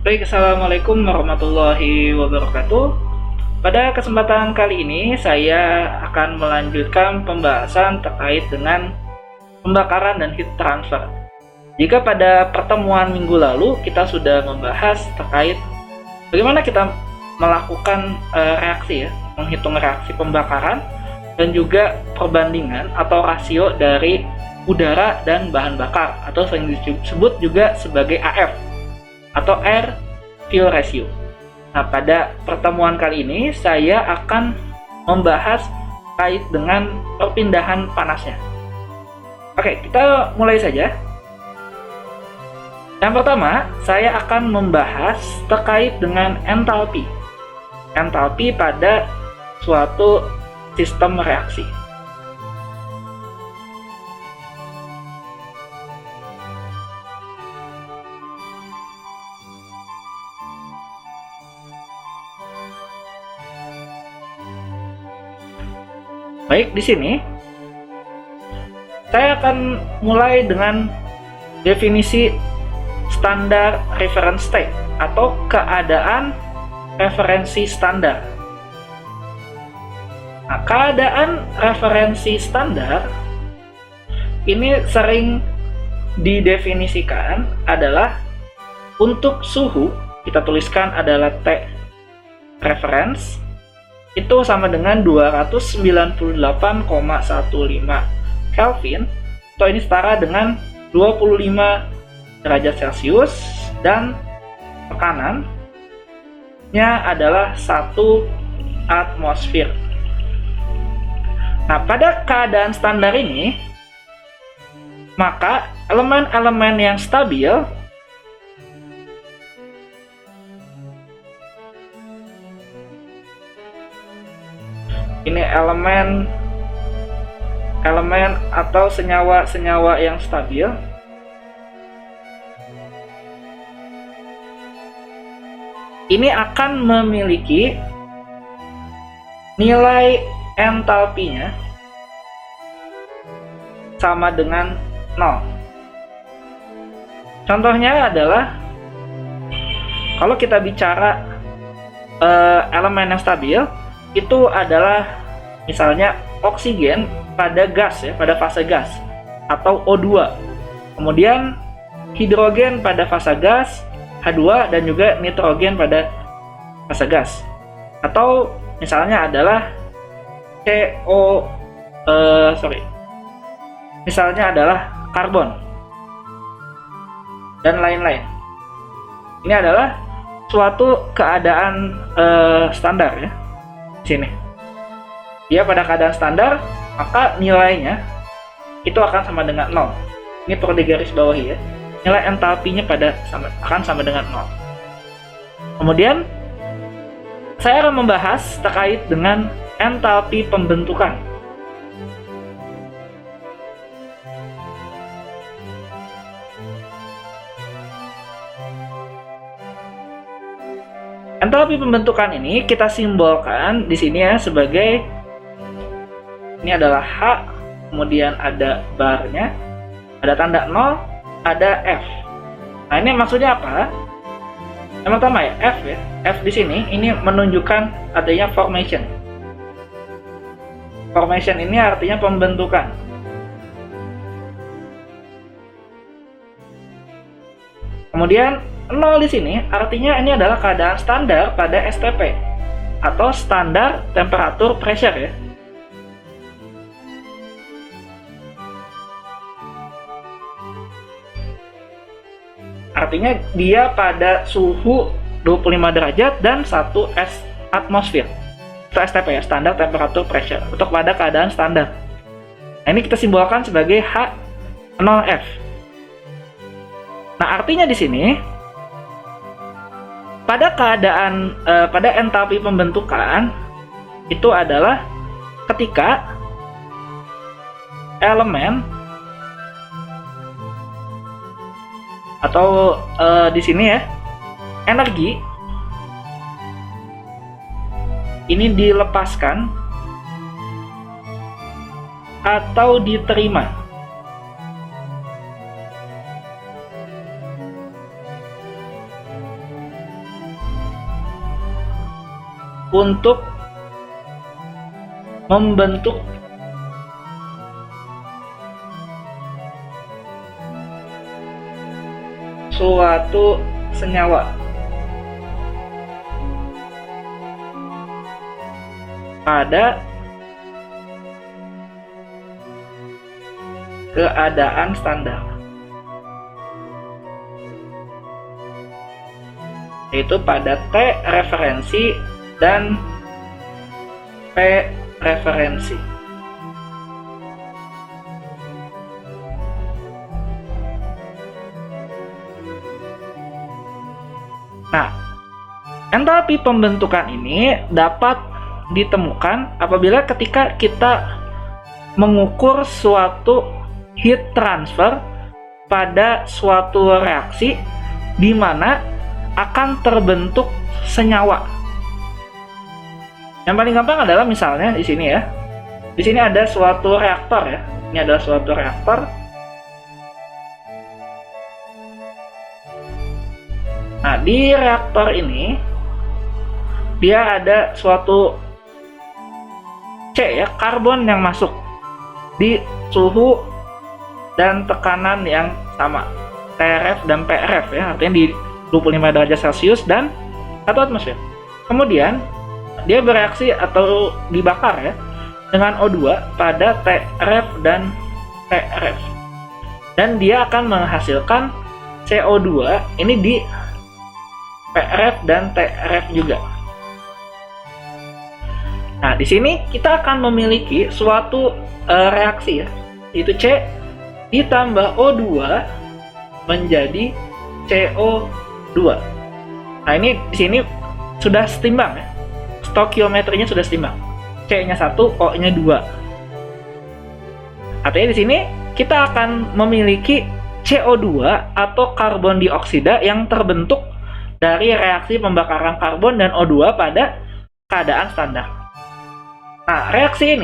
Baik, Assalamualaikum warahmatullahi wabarakatuh. Pada kesempatan kali ini, saya akan melanjutkan pembahasan terkait dengan pembakaran dan heat transfer. Jika pada pertemuan minggu lalu, kita sudah membahas terkait bagaimana kita melakukan reaksi, menghitung reaksi pembakaran, dan juga perbandingan atau rasio dari udara dan bahan bakar, atau sering disebut juga sebagai AF, atau air fuel ratio. Nah, pada pertemuan kali ini saya akan membahas terkait dengan perpindahan panasnya. Oke, kita mulai saja. Yang pertama, saya akan membahas terkait dengan entalpi. Entalpi pada suatu sistem reaksi. Baik, di sini saya akan mulai dengan definisi standar reference state atau keadaan referensi standar. Nah, keadaan referensi standar ini sering didefinisikan adalah untuk suhu, kita tuliskan adalah T reference, itu sama dengan 298,15 Kelvin, atau ini setara dengan 25 derajat Celcius, dan tekanannya adalah 1 atmosfer. Nah, pada keadaan standar ini, maka elemen-elemen yang stabil ini elemen atau senyawa-senyawa yang stabil ini akan memiliki nilai entalpinya sama dengan 0. Contohnya adalah kalau kita bicara elemen yang stabil, itu adalah misalnya oksigen pada gas, pada fase gas, atau O2. Kemudian hidrogen pada fase gas, H2, dan juga nitrogen pada fase gas. Atau misalnya adalah misalnya adalah karbon dan lain-lain. Ini adalah suatu keadaan standar, sini. Dia pada keadaan standar, maka nilainya itu akan sama dengan 0. Ini perlu digarisbawahi, nilai entalpinya akan sama dengan 0. Kemudian saya akan membahas terkait dengan entalpi pembentukan. Entalpi pembentukan ini kita simbolkan di sini sebagai, ini adalah H, kemudian ada barnya, ada tanda 0, ada F. Nah, ini maksudnya apa? Yang pertama F, F di sini ini menunjukkan adanya formation. Formation ini artinya pembentukan. Kemudian 0 di sini artinya ini adalah keadaan standar pada STP atau standar temperatur pressure, Artinya dia pada suhu 25 derajat dan 1 atmosfer. Itu STP, standar temperatur pressure, untuk pada keadaan standar. Nah, ini kita simbolkan sebagai H0F. Nah, artinya di sini pada keadaan pada entalpi pembentukan itu adalah ketika elemen atau di sini energi ini dilepaskan atau diterima. untuk membentuk suatu senyawa pada keadaan standar, yaitu pada T referensi dan P referensi. Nah, entalpi pembentukan ini dapat ditemukan apabila ketika kita mengukur suatu heat transfer pada suatu reaksi di mana akan terbentuk senyawa. Yang paling gampang adalah misalnya di sini ya. Di sini ada suatu reaktor ya. Ini adalah suatu reaktor. Nah, di reaktor ini dia ada suatu C ya, karbon yang masuk di suhu dan tekanan yang sama, TRF dan PRF ya, artinya di 25 derajat Celcius dan 1 atmosfer. Kemudian dia bereaksi atau dibakar ya dengan O2 pada TRF dan TRF, dan dia akan menghasilkan CO2 ini di PRF dan TRF juga. Nah, di sini kita akan memiliki suatu reaksi ya, yaitu C ditambah O2 menjadi CO2. Nah, ini di sini sudah setimbang ya. Stokiometrinya sudah setimbang. C-nya 1, O-nya 2. Artinya di sini kita akan memiliki CO2 atau karbon dioksida yang terbentuk dari reaksi pembakaran karbon dan O2 pada keadaan standar. Nah, reaksi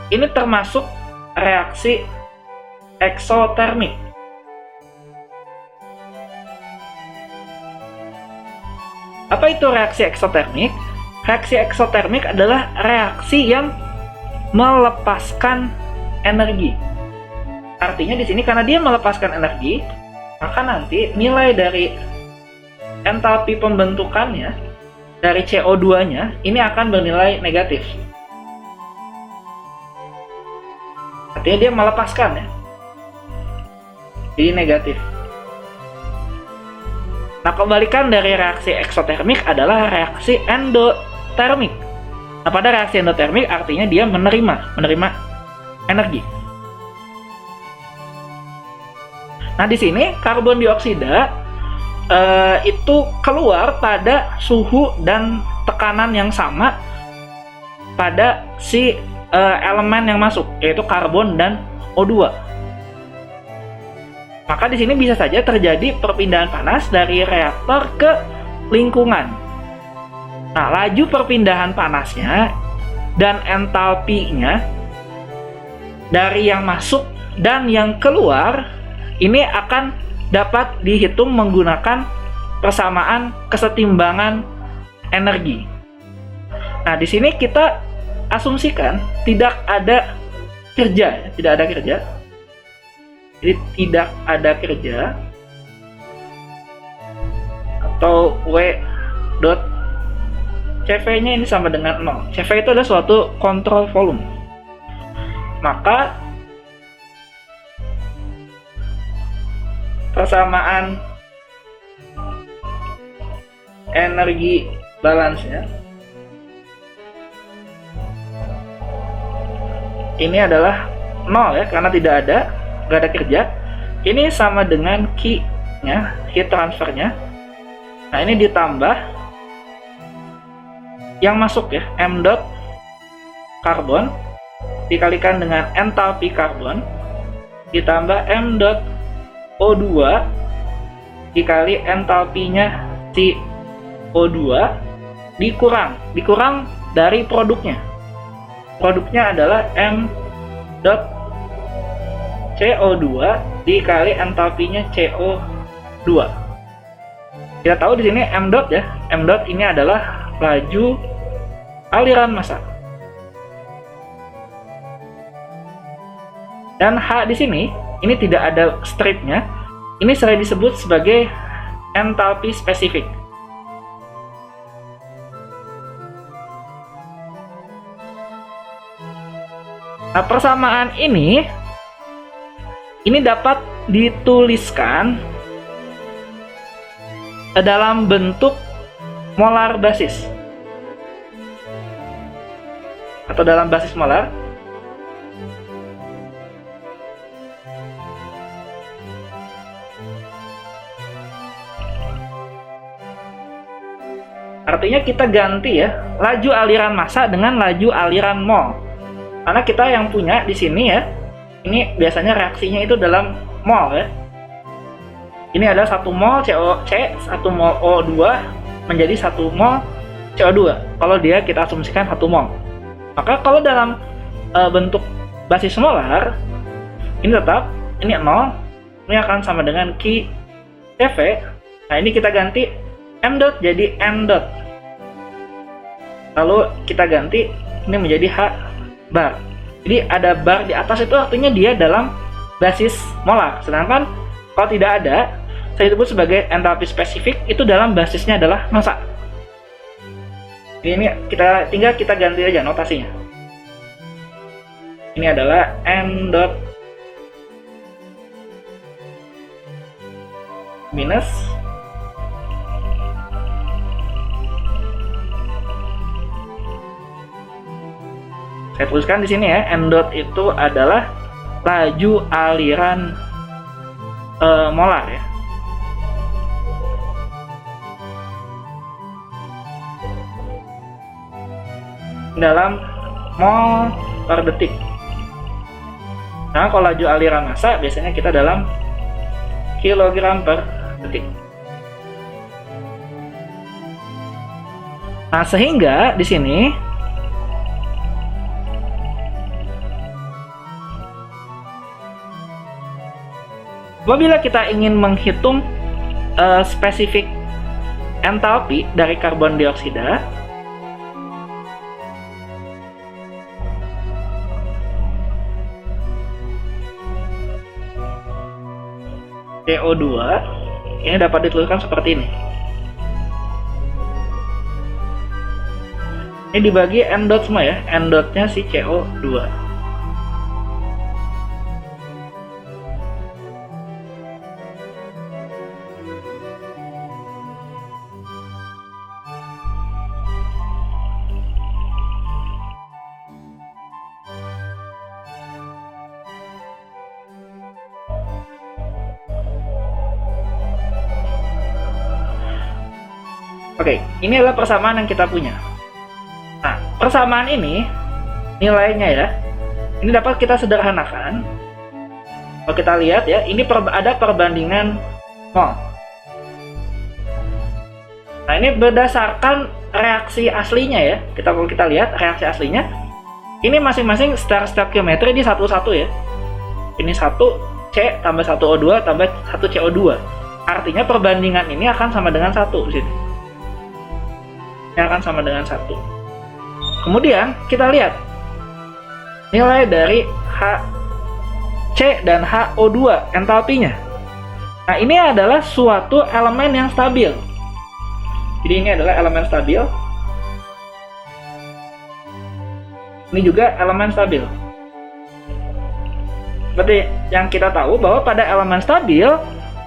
ini termasuk reaksi eksotermik. Apa itu reaksi eksotermik? Reaksi eksotermik adalah reaksi yang melepaskan energi. Artinya di sini karena dia melepaskan energi, maka nanti nilai dari entalpi pembentukannya dari CO2-nya ini akan bernilai negatif. Artinya dia melepaskan ya. Jadi negatif. Nah, kebalikan dari reaksi eksotermik adalah reaksi endotermik. Nah, pada reaksi endotermik artinya dia menerima energi. Nah, di sini karbon dioksida itu keluar pada suhu dan tekanan yang sama pada si elemen yang masuk, yaitu karbon dan O2. Maka di sini bisa saja terjadi perpindahan panas dari reaktor ke lingkungan. Nah, laju perpindahan panasnya dan entalpinya dari yang masuk dan yang keluar ini akan dapat dihitung menggunakan persamaan kesetimbangan energi. Nah, di sini kita asumsikan tidak ada kerja. Jadi tidak ada kerja atau W dot CV-nya ini sama dengan 0. CV itu adalah suatu kontrol volume. Maka persamaan energi balance-nya ini adalah 0 ya, karena tidak ada kerja. Ini sama dengan Q-nya, heat transfer-nya. Nah, ini ditambah yang masuk ya, M dot karbon dikalikan dengan entalpi karbon ditambah M dot O2 dikali entalpinya si O2 dikurang dari produknya. Produknya adalah M dot CO2 dikali entalpinya CO2. Kita tahu di sini m dot ya. M dot ini adalah laju aliran massa. Dan H di sini ini tidak ada stripnya. Ini sering disebut sebagai entalpi spesifik. Nah, persamaan ini dapat dituliskan dalam bentuk molar basis atau dalam basis molar. Artinya kita ganti ya laju aliran massa dengan laju aliran mol. Karena kita yang punya di sini ya, ini biasanya reaksinya itu dalam mol ya. Ini ada 1 mol COC, 1 mol O2 menjadi 1 mol CO2. Kalau dia kita asumsikan 1 mol. Maka kalau dalam bentuk basis molar, ini tetap, ini 0, ini akan sama dengan Q CV. Nah ini kita ganti M dot jadi N dot. Lalu kita ganti ini menjadi H bar. Jadi ada bar di atas itu artinya dia dalam basis molar. Sedangkan kalau tidak ada, saya sebut sebagai entalpi spesifik, itu dalam basisnya adalah massa. Jadi ini tinggal kita ganti aja notasinya. Ini adalah N dot minus saya tuliskan di sini ya, M dot itu adalah laju aliran molar ya. Dalam mol per detik. Nah, kalau laju aliran massa biasanya kita dalam kilogram per detik. Nah, sehingga di sini apabila kita ingin menghitung spesifik entalpi dari karbon dioksida, CO2 ini dapat dituliskan seperti ini. Ini dibagi N dot semua ya, N dotnya si CO2. Oke, ini adalah persamaan yang kita punya. Nah, persamaan ini nilainya ya, ini dapat kita sederhanakan. Kalau kita lihat ya, ini ada perbandingan mol. Nah, ini berdasarkan reaksi aslinya ya. Kalau kita lihat reaksi aslinya, ini masing-masing secara stoikiometri ini satu-satu ya. Ini 1 C tambah 1 O2 tambah 1 CO2. Artinya perbandingan ini akan sama dengan 1 di sini. Ini akan sama dengan 1. Kemudian kita lihat nilai dari HC dan HO2 entalpinya. Nah, ini adalah suatu elemen yang stabil. Jadi ini adalah elemen stabil. Ini juga elemen stabil. Seperti yang kita tahu bahwa pada elemen stabil,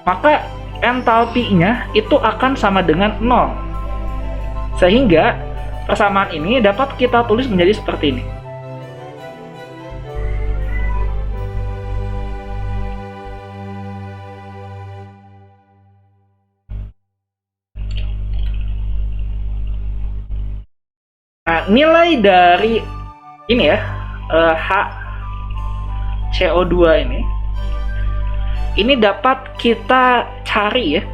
maka entalpinya itu akan sama dengan 0. Sehingga persamaan ini dapat kita tulis menjadi seperti ini. Nah, nilai dari ini ya, HCO2 ini dapat kita cari ya,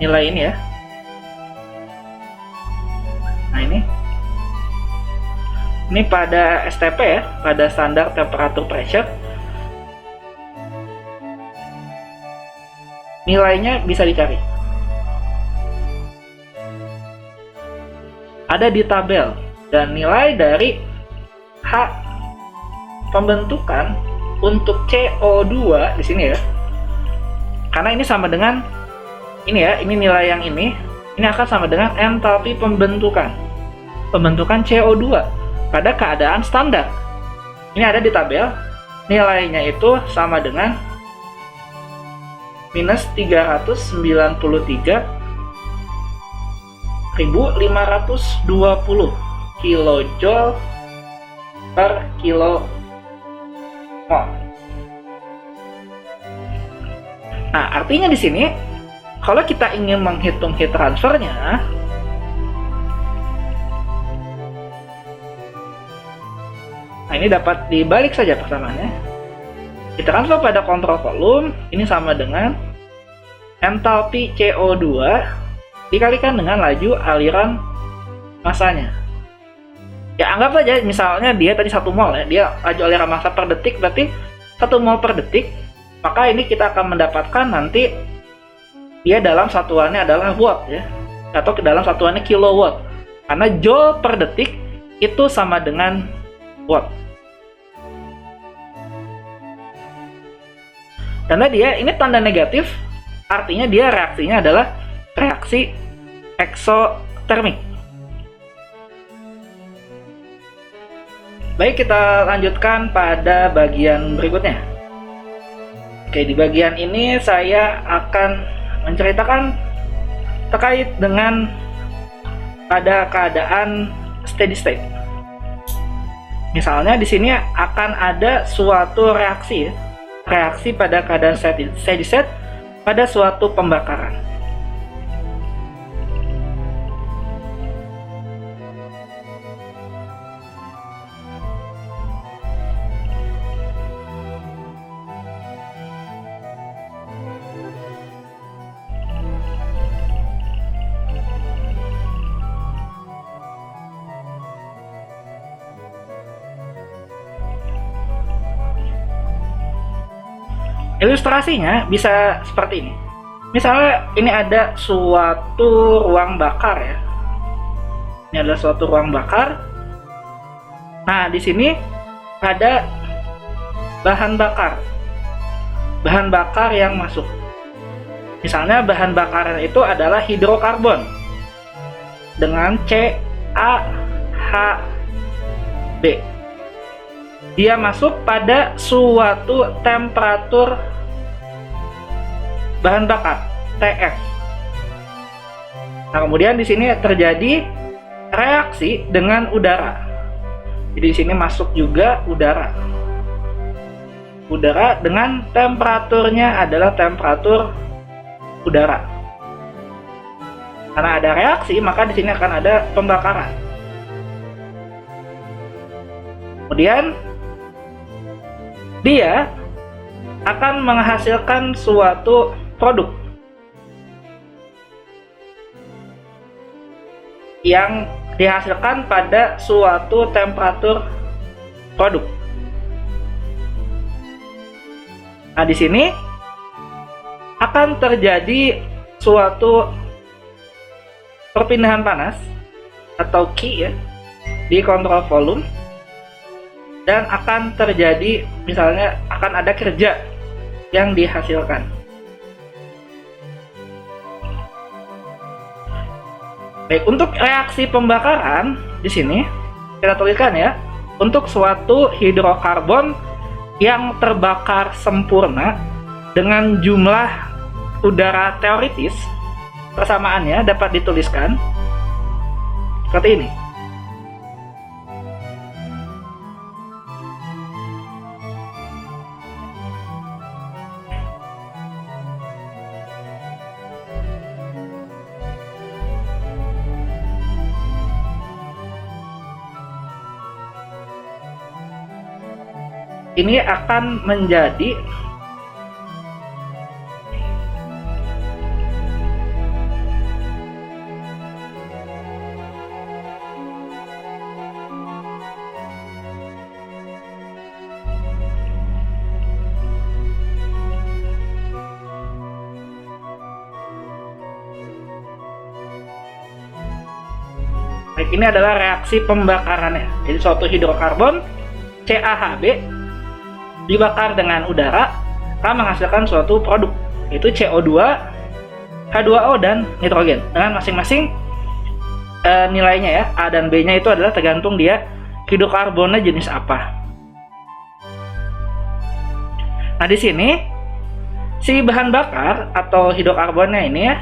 nilai ini ya. Nah, ini pada STP ya, pada standar temperature pressure. nilainya bisa dicari. Ada di tabel, dan nilai dari H pembentukan untuk CO2 di sini ya. Karena ini sama dengan ini ya, ini nilai yang ini akan sama dengan entalpi pembentukan CO2 pada keadaan standar. Ini ada di tabel, nilainya itu sama dengan minus 393.520 kilojoule per kilomol. Nah, artinya di sini kalau kita ingin menghitung heat transfernya, nah ini dapat dibalik saja persamaannya. Heat transfer pada kontrol volume ini sama dengan entalpi CO2 dikalikan dengan laju aliran masanya. Ya anggap saja misalnya dia tadi 1 mol ya, dia laju aliran massa per detik berarti 1 mol per detik, maka ini kita akan mendapatkan nanti dia dalam satuannya adalah watt ya, atau dalam satuannya kilowatt, karena joule per detik itu sama dengan watt. Karena dia ini tanda negatif, artinya dia reaksinya adalah reaksi eksotermik. Baik, kita lanjutkan pada bagian berikutnya. Oke, di bagian ini saya akan menceritakan terkait dengan pada keadaan steady state. Misalnya di sini akan ada suatu reaksi pada keadaan steady state pada suatu pembakaran. Ilustrasinya bisa seperti ini. Misalnya ini ada suatu ruang bakar ya. Ini adalah suatu ruang bakar. Nah, di sini ada bahan bakar. Bahan bakar yang masuk. Misalnya bahan bakar itu adalah hidrokarbon dengan CaHB. Dia masuk pada suatu temperatur bahan bakar TF. Nah, kemudian di sini terjadi reaksi dengan udara. Jadi di sini masuk juga udara. Udara dengan temperaturnya adalah temperatur udara. Karena ada reaksi, maka di sini akan ada pembakaran. Kemudian dia akan menghasilkan suatu produk yang dihasilkan pada suatu temperatur produk. Nah, di sini akan terjadi suatu perpindahan panas atau Q ya di kontrol volume, dan akan terjadi misalnya akan ada kerja yang dihasilkan. Baik, untuk reaksi pembakaran di sini kita tuliskan ya, untuk suatu hidrokarbon yang terbakar sempurna dengan jumlah udara teoritis, persamaannya dapat dituliskan seperti ini. Ini akan menjadi Baik, ini adalah reaksi pembakarannya. Jadi suatu hidrokarbon CaHB dibakar dengan udara akan menghasilkan suatu produk, yaitu CO2, H2O, dan nitrogen dengan masing-masing nilainya ya. A dan B-nya itu adalah tergantung dia hidrokarbonnya jenis apa. Nah, di sini si bahan bakar atau hidrokarbonnya ini ya,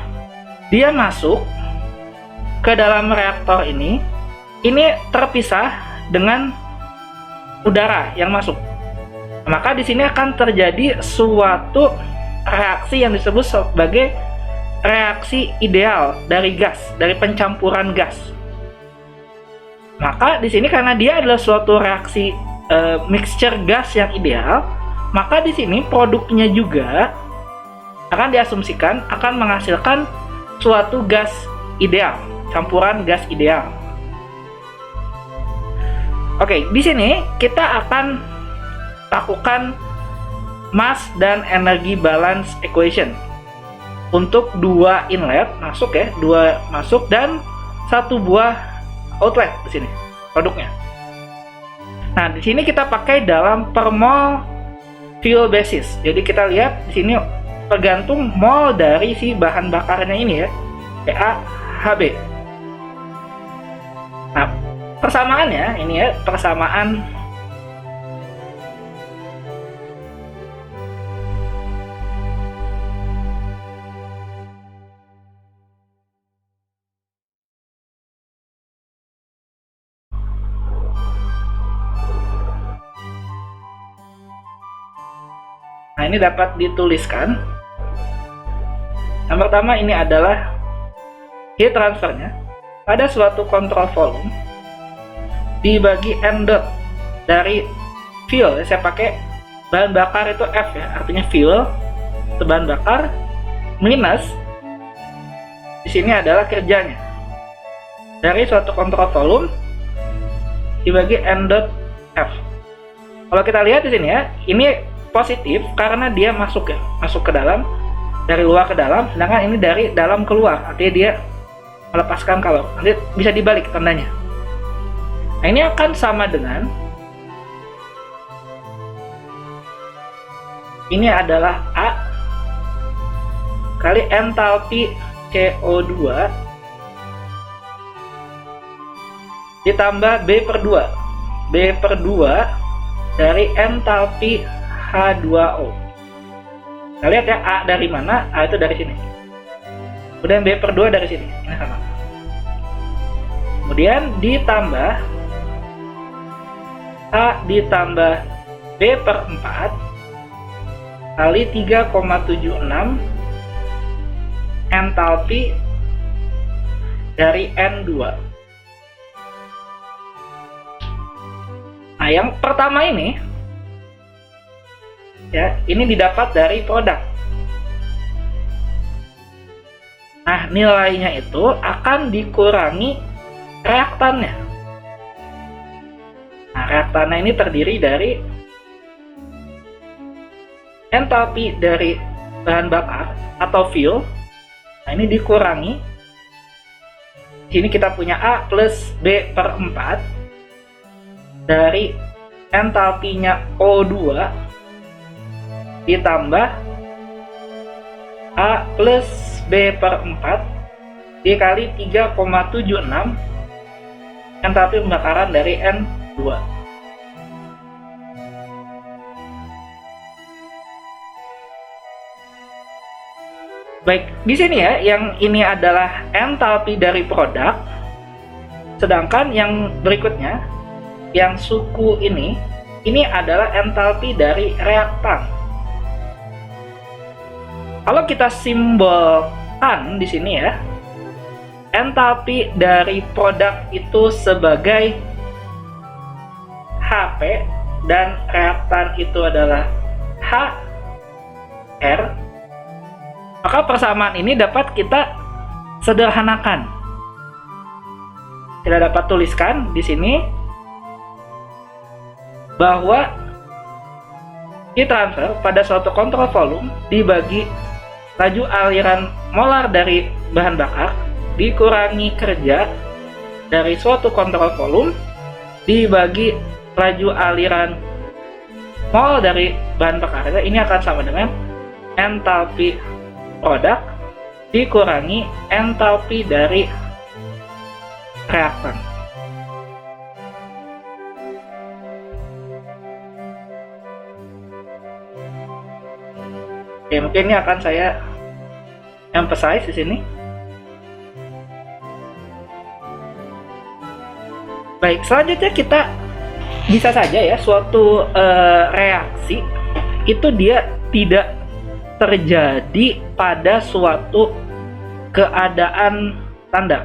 dia masuk ke dalam reaktor ini terpisah dengan udara yang masuk. Maka di sini akan terjadi suatu reaksi yang disebut sebagai reaksi ideal dari gas, dari pencampuran gas. Maka di sini karena dia adalah suatu reaksi mixture gas yang ideal, maka di sini produknya juga akan diasumsikan akan menghasilkan suatu gas ideal, campuran gas ideal. Oke, di sini kita akan lakukan mass dan energy balance equation untuk dua inlet masuk ya, dua masuk dan satu buah outlet di sini produknya. Nah, di sini kita pakai dalam per mol fuel basis. Jadi kita lihat di sini tergantung mol dari si bahan bakarnya ini ya, CaHB. Nah, persamaannya ini ya, persamaan Nah, ini dapat dituliskan. Yang pertama ini adalah heat transfernya pada suatu kontrol volume dibagi N dot dari fuel. Saya pakai bahan bakar itu F ya, artinya fuel itu bahan bakar, minus di sini adalah kerjanya dari suatu kontrol volume dibagi N dot F. Kalau kita lihat di sini ya, ini positif karena dia masuk ya, masuk ke dalam, dari luar ke dalam, sedangkan ini dari dalam keluar, artinya dia melepaskan kalor. Nanti bisa dibalik tandanya. Nah, ini akan sama dengan ini adalah A kali entalpi CO2 ditambah B per 2. B per 2 dari entalpi H2O. Kita lihat ya, A dari mana? A itu dari sini. Kemudian B per 2 dari sini. Ini sama. Kemudian ditambah A ditambah B per 4 kali 3,76 entalpi dari N2. Nah, yang pertama ini ya, ini didapat dari produk. Nah, nilainya itu akan dikurangi reaktannya. Nah, reaktannya ini terdiri dari entalpi dari bahan bakar atau fuel. Nah, ini dikurangi. Sini kita punya A plus B per 4 dari entalpinya O2 ditambah A plus B per 4 dikali 3,76 entalpi pembakaran dari N2. Baik, di sini ya, yang ini adalah entalpi dari produk, sedangkan yang berikutnya, yang suku ini adalah entalpi dari reaktan. Kalau kita simbolkan di sini ya, entalpi dari produk itu sebagai HP dan reaktan itu adalah HR, maka persamaan ini dapat kita sederhanakan. Kita dapat tuliskan di sini bahwa heat transfer pada suatu kontrol volume dibagi laju aliran molar dari bahan bakar dikurangi kerja dari suatu kontrol volume dibagi laju aliran mol dari bahan bakarnya, ini akan sama dengan entalpi produk dikurangi entalpi dari reaktan. Oke, mungkin ini akan saya emphasize di sini. Baik, selanjutnya kita bisa saja ya suatu reaksi itu dia tidak terjadi pada suatu keadaan standar.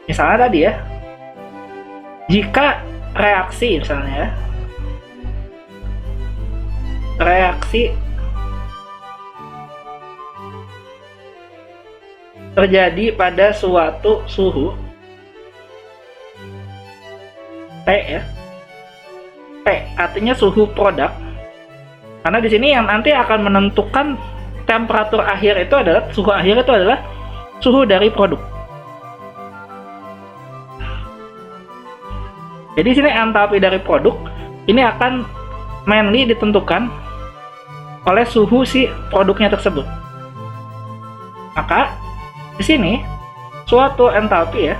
Misalnya tadi ya, jika reaksi misalnya ya, reaksi terjadi pada suatu suhu T ya. T artinya suhu produk. Karena di sini yang nanti akan menentukan temperatur akhir itu adalah suhu akhir itu adalah suhu dari produk. Jadi sini entalpi dari produk ini akan mainly ditentukan oleh suhu si produknya tersebut. Maka di sini suatu entalpi ya,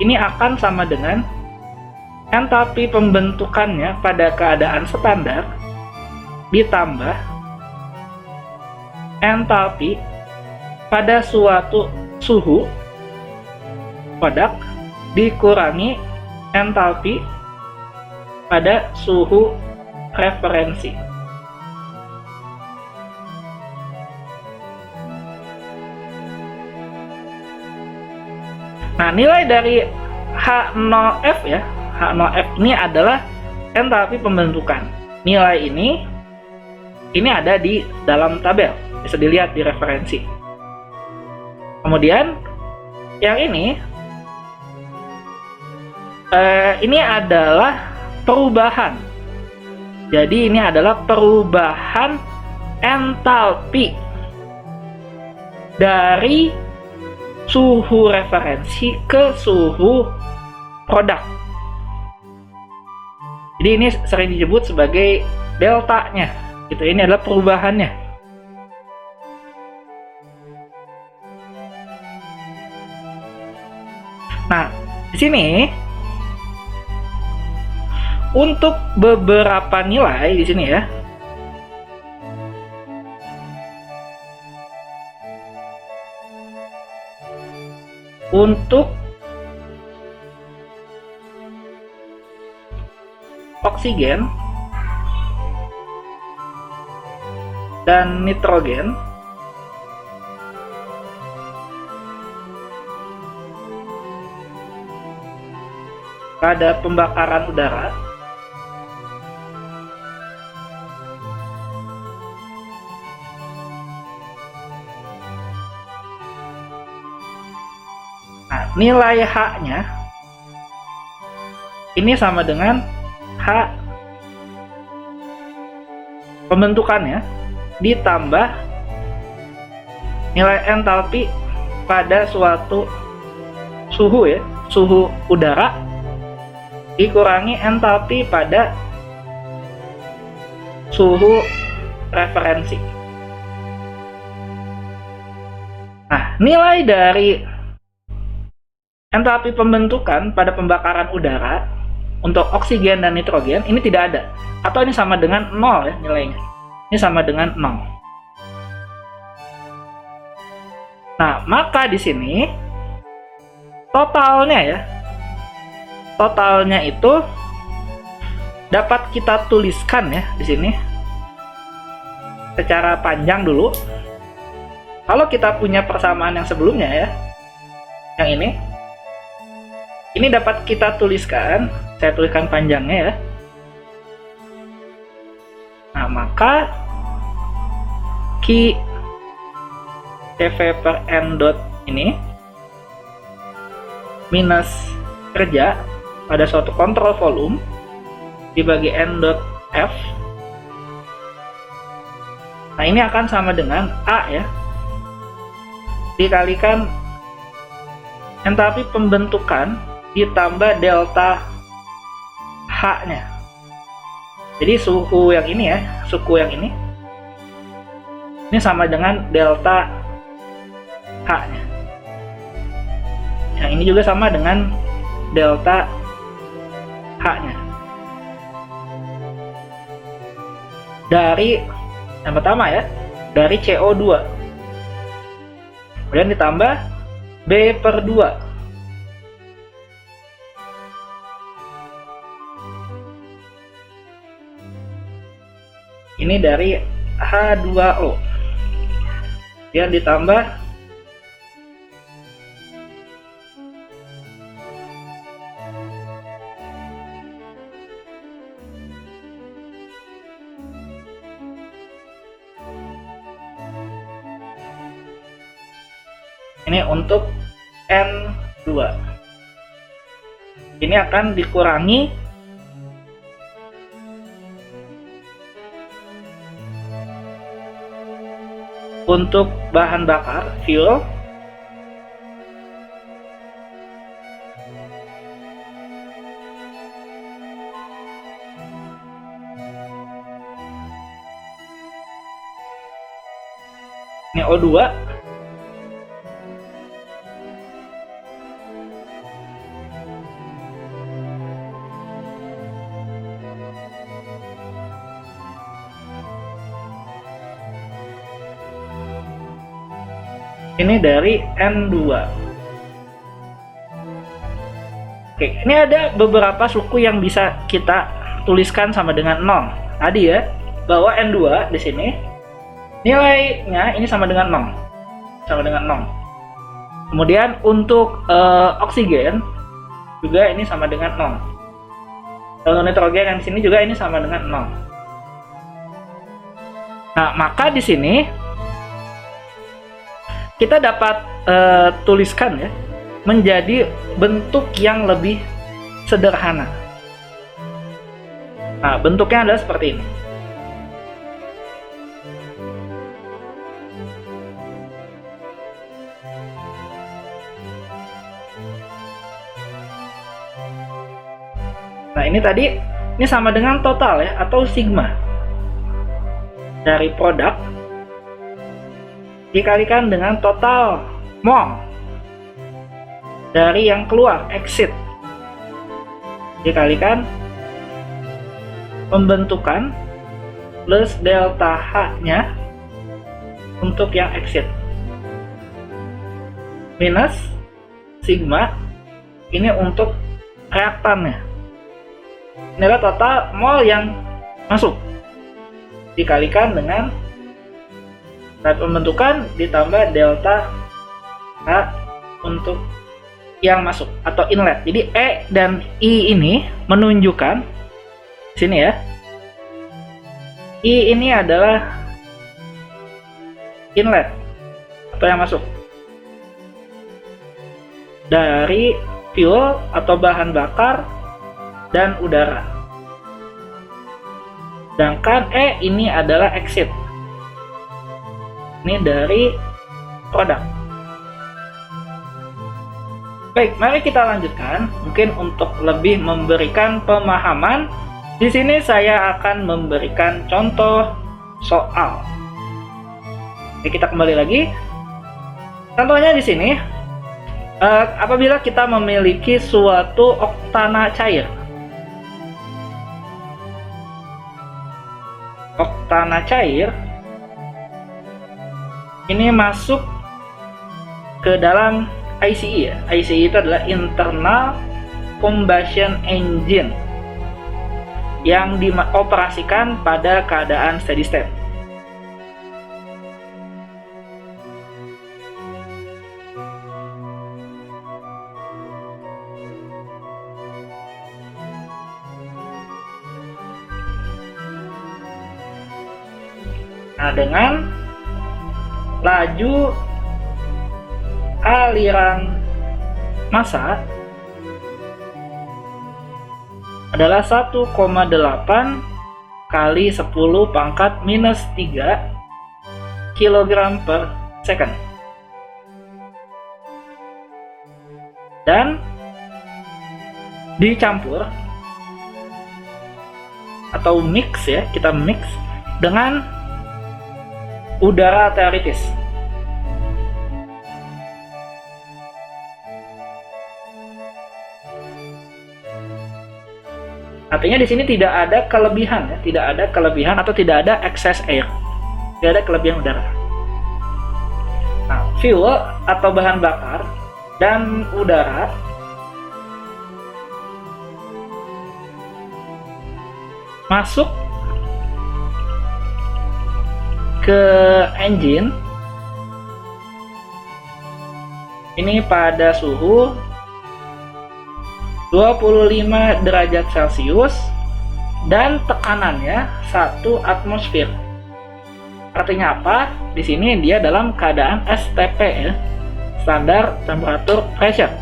ini akan sama dengan entalpi pembentukannya pada keadaan standar ditambah entalpi pada suatu suhu produk dikurangi entalpi pada suhu referensi. Nah, nilai dari H0F ya, H0F ini adalah entalpi pembentukan. Nilai ini ada di dalam tabel, bisa dilihat di referensi. Kemudian yang ini adalah perubahan. Jadi ini adalah perubahan entalpi dari suhu referensi ke suhu produk. Jadi ini sering disebut sebagai deltanya. Gitu, ini adalah perubahannya. Nah, di sini untuk beberapa nilai di sini ya. Untuk oksigen dan nitrogen pada pembakaran udara nilai H-nya ini sama dengan H pembentukannya ditambah nilai entalpi pada suatu suhu ya, suhu udara dikurangi entalpi pada suhu referensi. Nah, nilai dari entalpi pembentukan pada pembakaran udara untuk oksigen dan nitrogen ini tidak ada, atau ini sama dengan 0 ya nilainya. Ini sama dengan 0. Nah, maka di sini totalnya ya. Totalnya itu dapat kita tuliskan ya di sini secara panjang dulu. Kalau kita punya persamaan yang sebelumnya ya, yang ini dapat kita tuliskan, saya tuliskan panjangnya ya. Nah, maka Q CV per N dot ini minus kerja pada suatu kontrol volume dibagi N dot F. Nah, ini akan sama dengan A ya, dikalikan enthalpi pembentukan ditambah delta H-nya. Jadi suhu yang ini ya, suhu yang ini sama dengan delta H-nya. Yang ini juga sama dengan delta H-nya. Dari yang pertama ya, dari CO2. Kemudian ditambah B/2. Ini dari H2O. Kemudian ditambah ini untuk N2. Ini akan dikurangi untuk bahan bakar fuel ini O2. Ini dari N2. Oke, ini ada beberapa suku yang bisa kita tuliskan sama dengan 0. Tadi ya, bahwa N2 di sini nilainya ini sama dengan 0. Sama dengan 0. Kemudian untuk oksigen juga ini sama dengan 0. Untuk nitrogen yang di sini juga ini sama dengan 0. Nah, maka di sini kita dapat tuliskan ya menjadi bentuk yang lebih sederhana. Nah, bentuknya adalah seperti ini. Nah, ini tadi ini sama dengan total ya, atau sigma dari produk dikalikan dengan total mol dari yang keluar, exit, dikalikan pembentukan plus delta H-nya untuk yang exit, minus sigma ini untuk reaktannya. Ini adalah total mol yang masuk dikalikan dengan saat pembentukan ditambah delta H untuk yang masuk atau inlet. Jadi E dan I ini menunjukkan sini ya. I ini adalah inlet atau yang masuk dari fuel atau bahan bakar dan udara. Sedangkan E ini adalah exit. Ini dari produk. Baik, mari kita lanjutkan. Mungkin untuk lebih memberikan pemahaman, di sini saya akan memberikan contoh soal. Oke, kita kembali lagi. Contohnya di sini, apabila kita memiliki suatu oktana cair. Oktana cair ini masuk ke dalam ICE ya. ICE itu adalah internal combustion engine yang dioperasikan pada keadaan steady state. Nah, dengan laju aliran massa adalah 1,8 kali 10 pangkat minus 3 kg per second. dan dicampur atau mix ya, kita mix dengan udara teoritis. Artinya di sini tidak ada kelebihan ya, tidak ada kelebihan atau tidak ada excess air, tidak ada kelebihan udara. Nah, fuel atau bahan bakar dan udara masuk ke engine ini pada suhu 25 derajat Celcius dan tekanannya 1 atmosfer. Artinya apa? Di sini dia dalam keadaan STP ya, standar temperature pressure.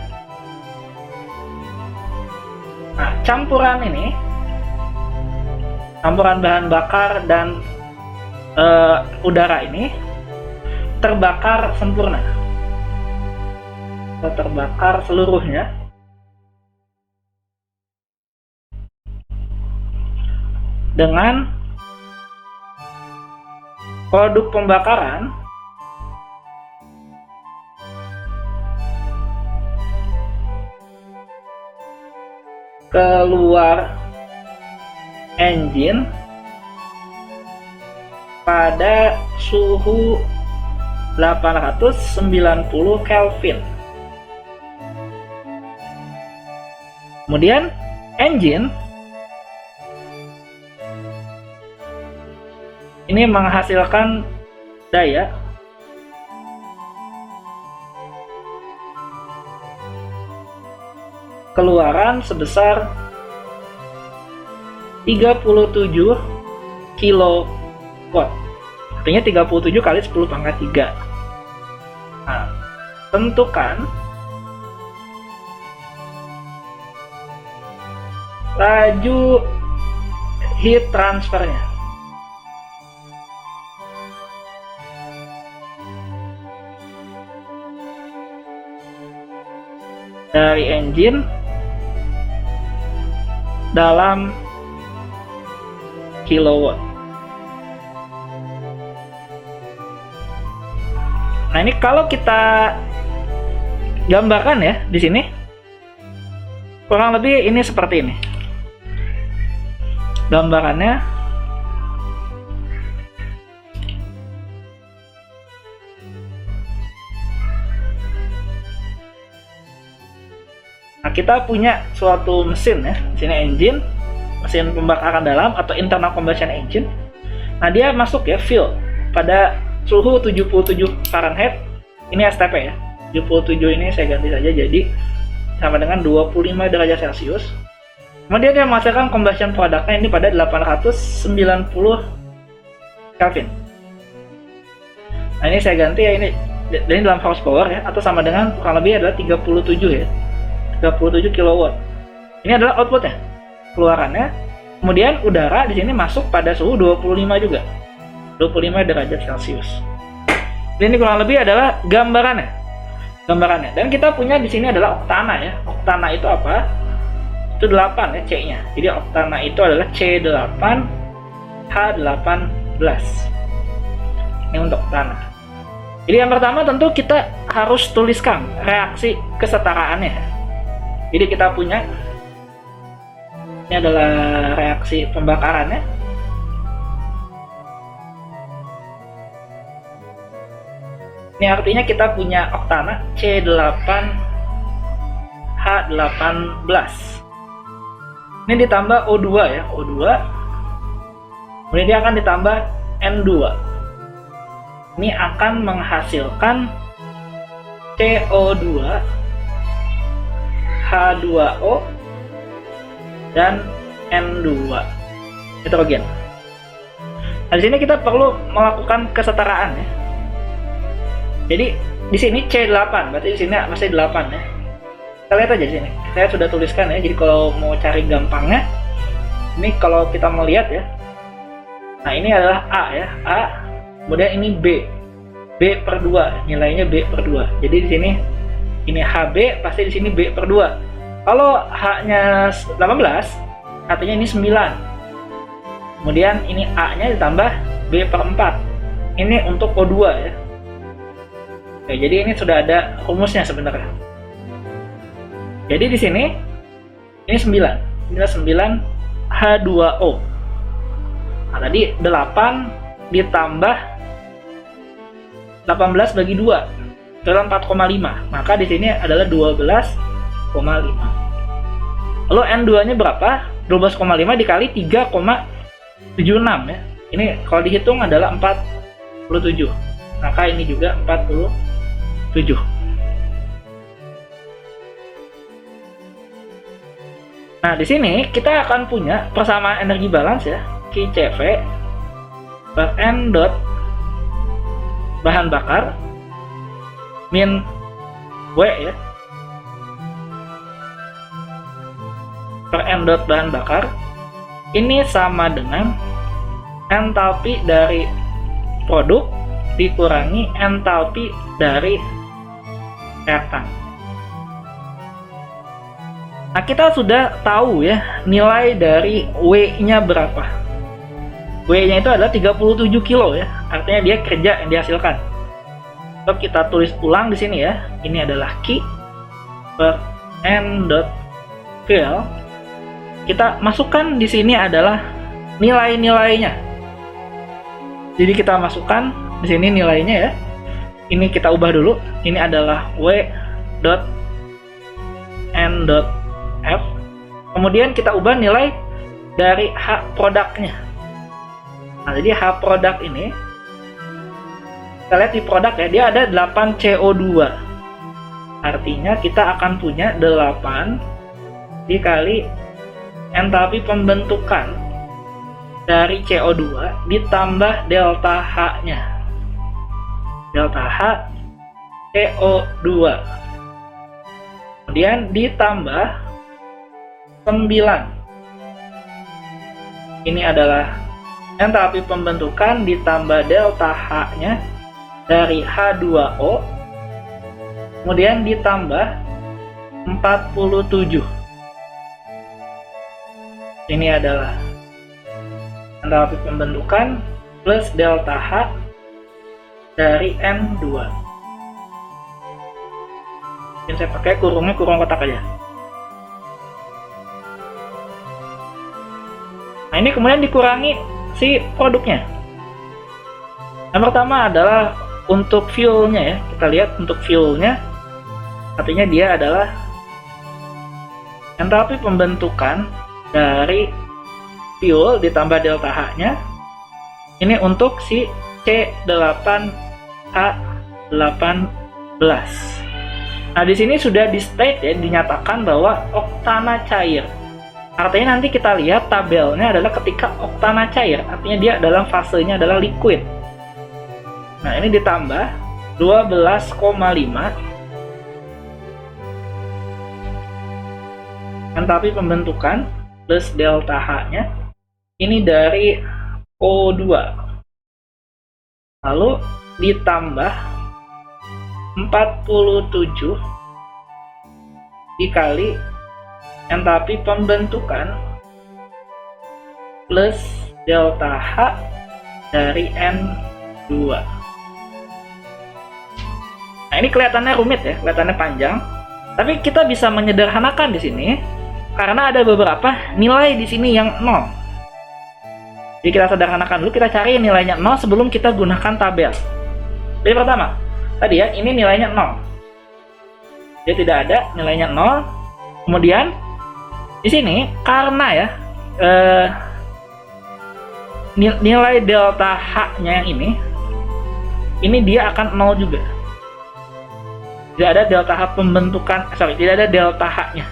Nah, campuran ini, campuran bahan bakar dan udara ini terbakar sempurna, terbakar seluruhnya dengan produk pembakaran keluar engine pada suhu 890 Kelvin. Kemudian engine ini menghasilkan daya keluaran sebesar 37 kilowatt. Artinya 37 kali 10 pangkat 3. Nah, tentukan laju heat transfernya. Dari engine dalam kilowatt. Nah, ini kalau kita gambarkan ya di sini, kurang lebih ini seperti ini gambarannya. Nah, kita punya suatu mesin ya, di sini engine, mesin pembakaran dalam atau internal combustion engine. Nah, dia masuk ya fuel pada suhu 77 Fahrenheit. Ini STP ya. 77 ini saya ganti saja jadi sama dengan 25 derajat Celcius. Kemudian dia menghasilkan combustion produknya ini pada 890 Kelvin. Nah, ini saya ganti ya, ini dalam horsepower ya, atau sama dengan kurang lebih adalah 37 ya. 37 kilowatt. Ini adalah outputnya, keluarannya. Kemudian udara di sini masuk pada suhu 25 juga. 25 derajat Celcius. Ini kurang lebih adalah gambarannya. Dan kita punya di sini adalah oktana ya. Oktana itu apa? Itu 8 ya C-nya. Jadi oktana itu adalah C8H18. Ini untuk oktana. Jadi yang pertama tentu kita harus tuliskan reaksi kesetaraannya. Jadi kita punya ini adalah reaksi pembakarannya. Ini artinya kita punya oktana C8H18. Ini ditambah O2 ya, O2. Kemudian dia akan ditambah N2. Ini akan menghasilkan CO2, H2O, dan N2, nitrogen. Nah, di sini kita perlu melakukan kesetaraan ya. Jadi di sini C8, berarti di sini masih 8 ya. Kita lihat aja di sini. Saya sudah tuliskan ya. Jadi kalau mau cari gampangnya, ini kalau kita melihat ya. Nah, ini adalah A ya, A. Kemudian ini B. B per 2, nilainya B per 2. Jadi di sini ini HB, pasti di sini B per 2. Kalau H-nya 18, artinya ini 9. Kemudian ini A-nya ditambah B per 4. Ini untuk O2 ya. Oke, jadi ini sudah ada rumusnya sebenarnya. Jadi di sini ini 9. Ini 9 H2O. Nah, tadi 8 ditambah 18 bagi 2 adalah 4,5. Maka di sini adalah 12,5. Lalu N2-nya berapa? 12,5 dikali 3,76 ya. Ini kalau dihitung adalah 47. Maka ini juga 47. Nah, di sini kita akan punya persamaan energi balance ya, QCV per N dot bahan bakar min W ya, per N dot bahan bakar ini sama dengan entalpi dari produk dikurangi entalpi dari reaktan. Nah, kita sudah tahu ya nilai dari W-nya berapa. W-nya itu adalah 37 kilo ya. Artinya dia kerja yang dihasilkan. Lalu kita tulis ulang di sini ya. Ini adalah Q per N dot fill. Kita masukkan di sini adalah nilai-nilainya. Jadi kita masukkan di sini nilainya ya. Ini kita ubah dulu. Ini adalah W dot N dot F. Kemudian kita ubah nilai dari H produknya. Nah, jadi H produk ini kita lihat di produk ya, dia ada 8 CO2. Artinya kita akan punya 8 dikali entalpi pembentukan dari CO2 ditambah delta H-nya. Delta H CO2. Kemudian ditambah 9. Ini adalah entalpi pembentukan ditambah delta H-nya dari H2O. Kemudian ditambah 47. Ini adalah entalpi pembentukan plus delta H dari N2. Mungkin saya pakai kurung kotak aja. Nah, ini kemudian dikurangi si produknya. Yang pertama adalah untuk fuel-nya ya. Kita lihat untuk fuel-nya, artinya dia adalah entalpi pembentukan dari fuel ditambah delta H-nya. Ini untuk si C8H18. Nah, di sini sudah di state ya, dinyatakan bahwa oktana cair. Artinya nanti kita lihat tabelnya adalah ketika oktana cair, artinya dia dalam fasenya adalah liquid. Nah, ini ditambah 12,5 entalpi pembentukan plus delta H-nya. Ini dari O2. Lalu ditambah 47 dikali entalpi pembentukan plus delta H dari N2. Nah, ini kelihatannya rumit ya, kelihatannya panjang. Tapi kita bisa menyederhanakan di sini karena ada beberapa nilai di sini yang 0. Jadi kita sederhanakan dulu, kita cari nilainya 0 sebelum kita gunakan tabel. Jadi pertama, tadi ya, ini nilainya 0. Dia tidak ada nilainya 0. Kemudian di sini karena ya nilai delta H-nya ini dia akan 0 juga. Tidak ada delta H pembentukan, tidak ada delta H-nya.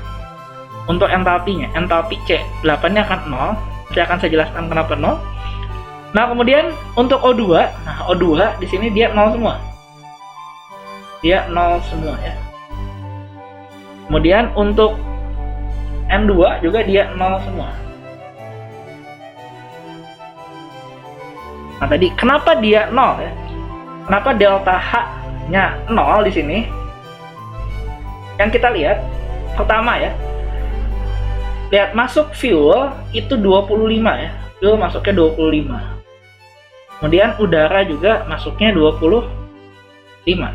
Untuk entalpinya, entalpi C8-nya akan 0. Saya akan saya jelaskan kenapa 0. Nah, kemudian untuk O2, nah O2 di sini dia 0 semua. Dia 0 semua ya. Kemudian untuk N2 juga dia 0 semua. Nah, tadi kenapa dia 0 ya? Kenapa delta H-nya 0 di sini? Yang kita lihat pertama ya, lihat masuk fuel itu 25 ya, fuel masuknya 25. Kemudian udara juga masuknya 25.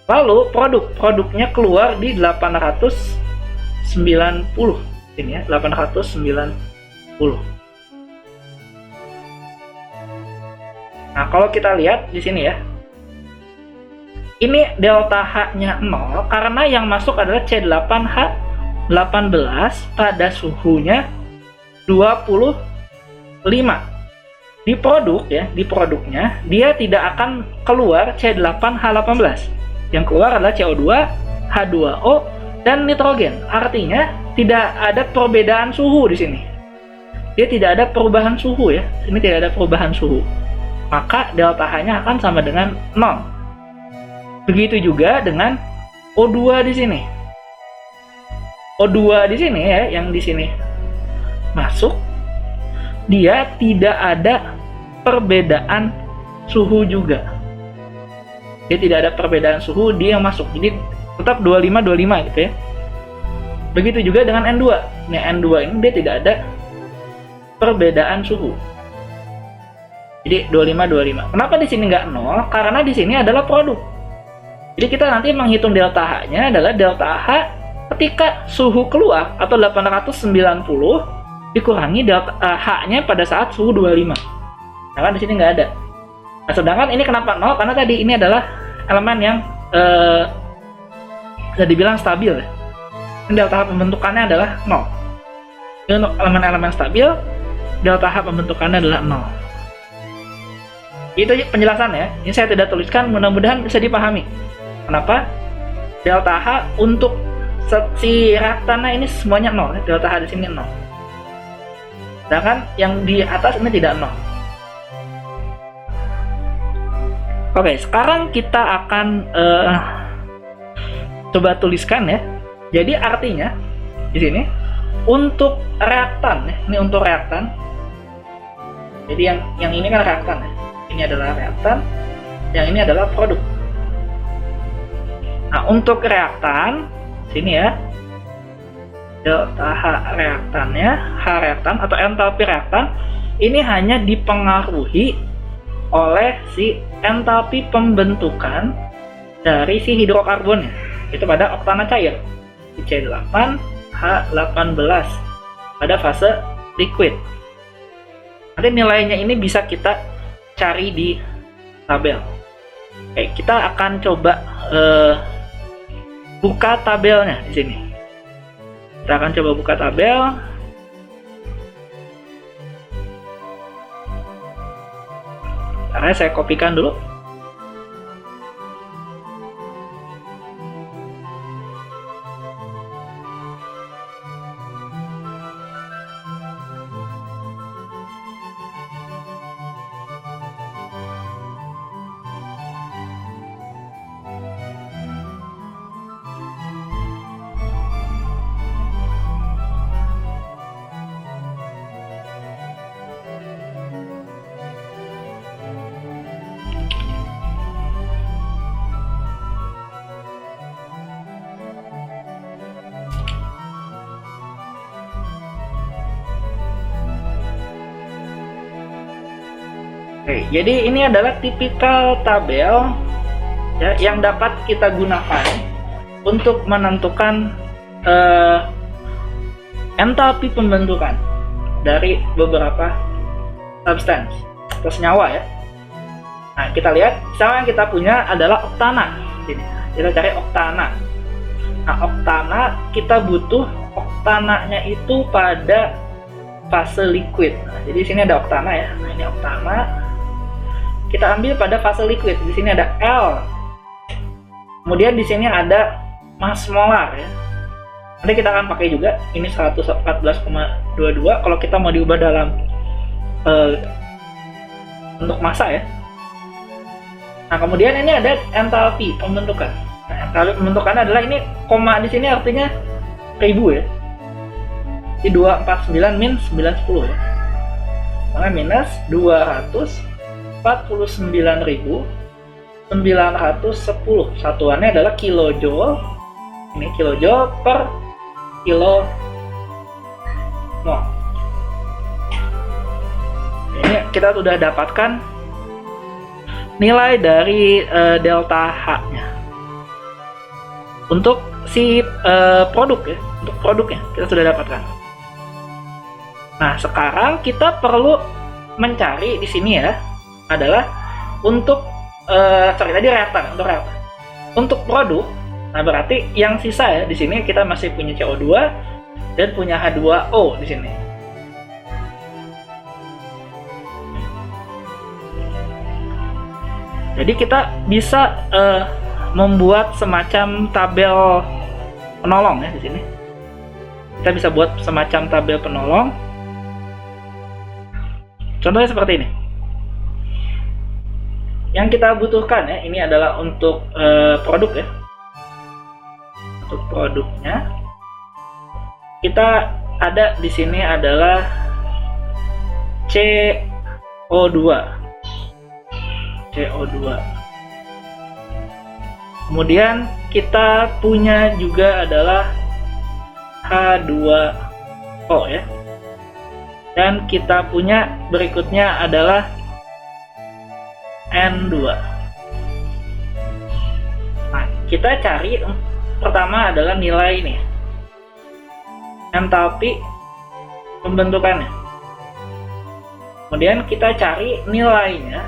Lalu produknya keluar di 890 ini ya, 890. Nah, kalau kita lihat di sini ya, ini delta H-nya 0 karena yang masuk adalah C8H18 pada suhunya 25. Di produk ya, di produknya dia tidak akan keluar C8H18. Yang keluar adalah CO2, H2O, dan nitrogen. Artinya tidak ada perbedaan suhu di sini. Dia tidak ada perubahan suhu ya. Ini tidak ada perubahan suhu. Maka delta H-nya akan sama dengan 0. Begitu juga dengan O2 di sini. O2 di sini ya, yang di sini masuk, dia tidak ada perbedaan suhu juga. Dia tidak ada perbedaan suhu, dia yang masuk. Jadi tetap 25 gitu ya. Begitu juga dengan N2. Nah, N2 ini dia tidak ada perbedaan suhu. Jadi 25. Kenapa di sini nggak 0? Karena di sini adalah produk. Jadi kita nanti menghitung delta H-nya adalah delta H ketika suhu keluar atau 890 dikurangi delta H-nya pada saat suhu 25. Nah, kan di sini nggak ada. Nah, sedangkan ini kenapa 0? Karena tadi ini adalah elemen yang bisa dibilang stabil ya. Ini delta H pembentukannya adalah 0. Ini untuk elemen-elemen stabil, delta H pembentukannya adalah 0. Itu penjelasan ya. Ini saya tidak tuliskan, mudah-mudahan bisa dipahami. Kenapa? Delta H untuk si reaktannya ini semuanya 0 ya. Delta H di sini 0. Sedangkan yang di atas ini tidak 0. Oke, sekarang kita akan coba tuliskan ya. Jadi artinya di sini untuk reaktan ya. Ini untuk reaktan. Jadi yang ini kan reaktan ya. Ini adalah reaktan, yang ini adalah produk. Nah, untuk reaktan sini ya, delta H reaktannya, H reaktan atau entalpi reaktan ini hanya dipengaruhi oleh si entalpi pembentukan dari si hidrokarbonnya, itu pada oktana cair di C8H18 pada fase liquid. Nanti nilainya ini bisa kita cari di tabel. Oke, kita akan coba buka tabelnya di sini. Kita akan coba buka tabel. Karena saya kopikan dulu. Oke, jadi ini adalah tipikal tabel ya, yang dapat kita gunakan untuk menentukan entalpi pembentukan dari beberapa substance atau senyawa ya. Nah, kita lihat sama yang kita punya adalah oktana. Ini kita cari oktana. Nah, oktana kita butuh oktananya itu pada fase liquid. Nah, jadi di sini ada oktana ya. Nah, ini oktana. Kita ambil pada fase liquid. Di sini ada L. Kemudian di sini ada mass molar ya. Nanti kita akan pakai juga ini 114,22 kalau kita mau diubah dalam untuk massa ya. Nah, kemudian ini ada entalpi pembentukan. Nah, entalpi pembentukan adalah ini koma di sini artinya 1000 ya. Di 249 min 910 ya. Maka minus 249.910. Satuannya adalah kilojoule Ini kilojoule per kilo mol. Ini kita sudah dapatkan nilai dari delta H-nya untuk si produk ya, untuk produknya kita sudah dapatkan. Nah, sekarang kita perlu mencari di sini ya adalah untuk tadi reaktan, untuk reaktan. Untuk produk, nah berarti yang sisa ya di sini kita masih punya CO2 dan punya H2O di sini. Jadi kita bisa membuat semacam tabel penolong ya di sini. Kita bisa buat semacam tabel penolong. Contohnya seperti ini. Yang kita butuhkan ya, ini adalah untuk produk ya. Untuk produknya, kita ada di sini adalah CO2. Kemudian kita punya juga adalah H2O ya. Dan kita punya berikutnya adalah N2. Nah, kita cari pertama adalah nilai ini, entalpi pembentukannya. Kemudian kita cari nilainya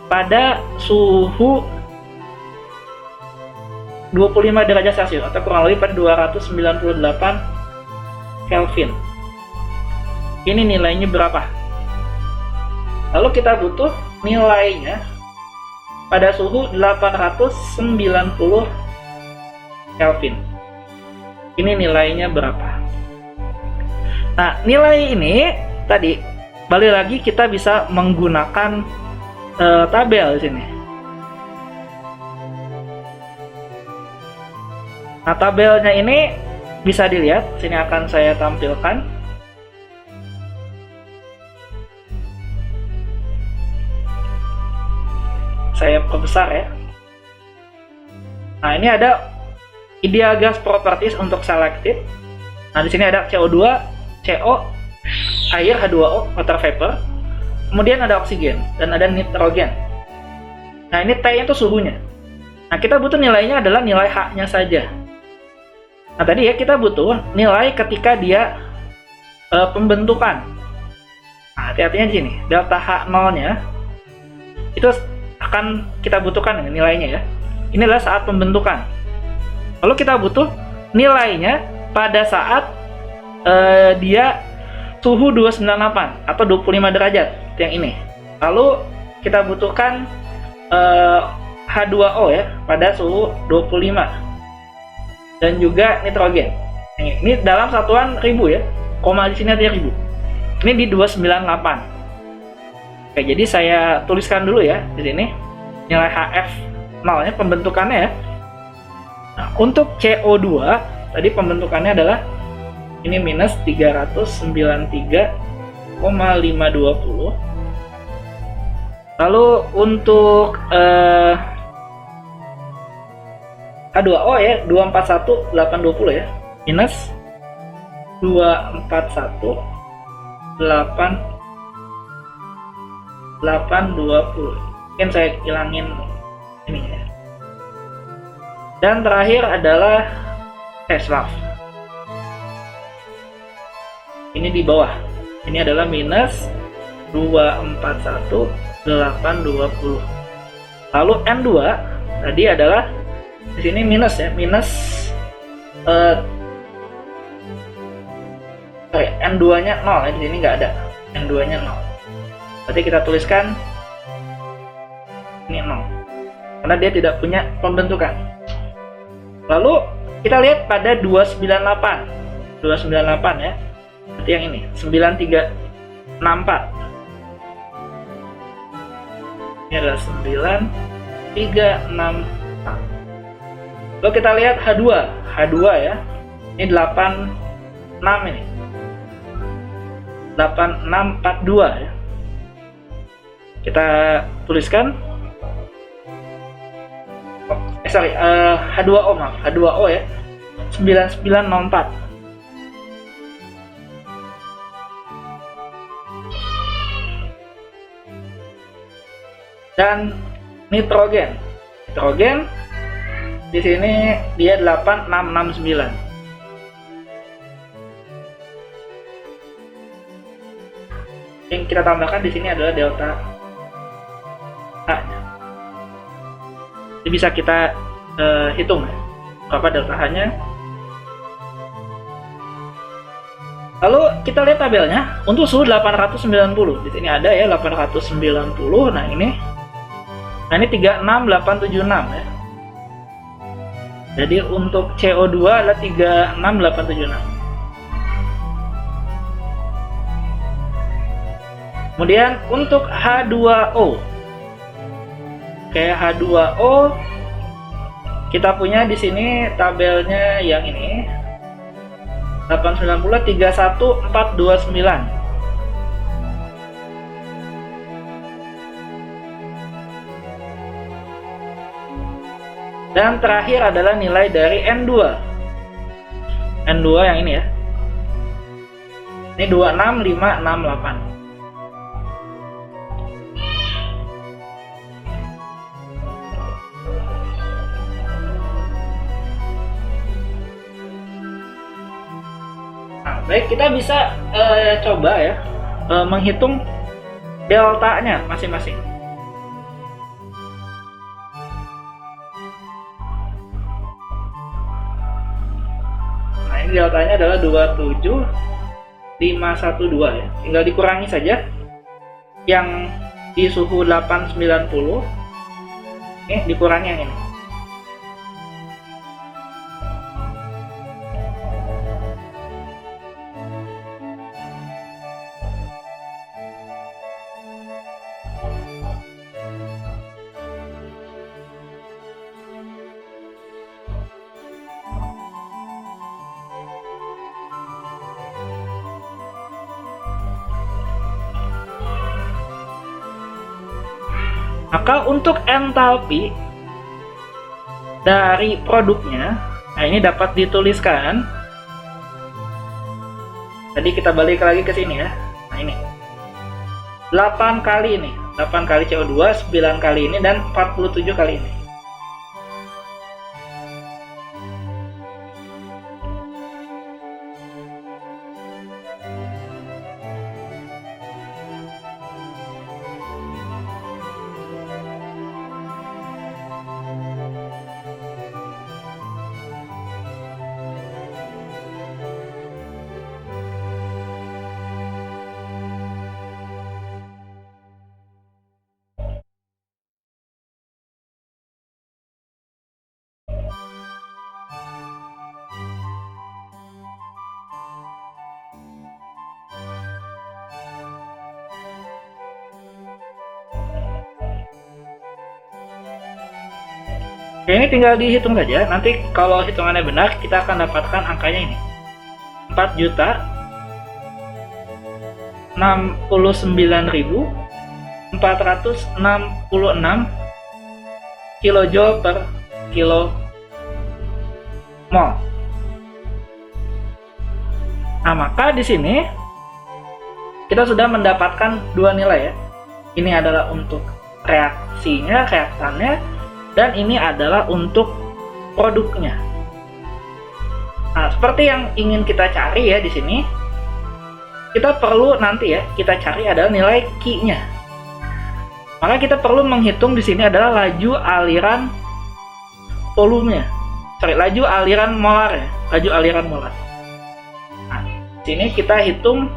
pada suhu 25 derajat Celcius atau kurang lebih pada 298 Kelvin. Ini nilainya berapa? Lalu kita butuh nilainya pada suhu 890 Kelvin. Ini nilainya berapa? Nah, nilai ini tadi balik lagi kita bisa menggunakan tabel di sini. Nah, tabelnya ini bisa dilihat, sini akan saya tampilkan. Saya perbesar ya. Nah, ini ada ideal gas properties untuk selected. Nah, di sini ada CO2, CO, air, H2O, water vapor. Kemudian ada oksigen dan ada nitrogen. Nah, ini T itu suhunya. Nah, kita butuh nilainya adalah nilai H-nya saja. Nah, tadi ya kita butuh nilai ketika dia pembentukan. Nah, hati-hatinya di sini, delta H0-nya itu akan kita butuhkan nilainya ya. Ini adalah saat pembentukan. Lalu kita butuh nilainya pada saat dia suhu 298 atau 25 derajat yang ini. Lalu kita butuhkan H2O ya pada suhu 25 dan juga nitrogen. Ini dalam satuan ribu ya, koma di sini ada ribu. Ini di 298. Oke, jadi saya tuliskan dulu ya di sini nilai HF0 nya pembentukannya ya. Nah, untuk CO2 tadi pembentukannya adalah ini minus 393,520. Lalu untuk H2O ya 241,820 ya, minus 241,820. Mungkin saya hilangin ini ya. Dan terakhir adalah maaf. Ini di bawah. Ini adalah minus 241,820. Lalu N2 tadi adalah di sini minus ya, minus N2-nya 0 ya, di sini nggak ada. N2-nya 0. Berarti kita tuliskan ini 0. Karena dia tidak punya pembentukan. Lalu kita lihat pada 298. 298 ya. Berarti yang ini 9364. Ini adalah 9364. Lalu kita lihat H2. H2 ya. Ini 86 ini. 8642 ya. Kita tuliskan. H2O, maaf, H2O ya, 9904. Dan nitrogen di sini dia 8669. Yang kita tambahkan di sini adalah delta H-nya. Jadi bisa kita hitung ya, berapa delta H-nya. Lalu kita lihat tabelnya untuk suhu 890. Di sini ada ya 890. Nah ini 36876 ya. Jadi untuk CO2 adalah 36876. Kemudian untuk H2O, kayak H2O kita punya di sini tabelnya yang ini 890 31429. Dan terakhir adalah nilai dari N2 yang ini ya, ini 26568. Baik, kita bisa coba ya menghitung deltanya masing-masing. Nah, ini deltanya adalah 27512 ya. Tinggal dikurangi saja yang di suhu 890. Dikurangi yang ini. Maka untuk entalpi dari produknya, nah ini dapat dituliskan. Tadi kita balik lagi ke sini ya. Nah ini 8 kali ini, 8 kali CO2, 9 kali ini, dan 47 kali ini. Oke, ini tinggal dihitung saja. Nanti kalau hitungannya benar, kita akan dapatkan angkanya ini. 4.069.466 kilojoule per kilo mol. Nah, maka di sini kita sudah mendapatkan dua nilai ya. Ini adalah untuk reaksinya, reaktannya, dan ini adalah untuk produknya. Nah, seperti yang ingin kita cari ya di sini, kita perlu nanti ya kita cari adalah nilai Q-nya. Maka kita perlu menghitung di sini adalah laju aliran volumenya. Laju aliran molar ya, laju aliran molar. Nah, di sini kita hitung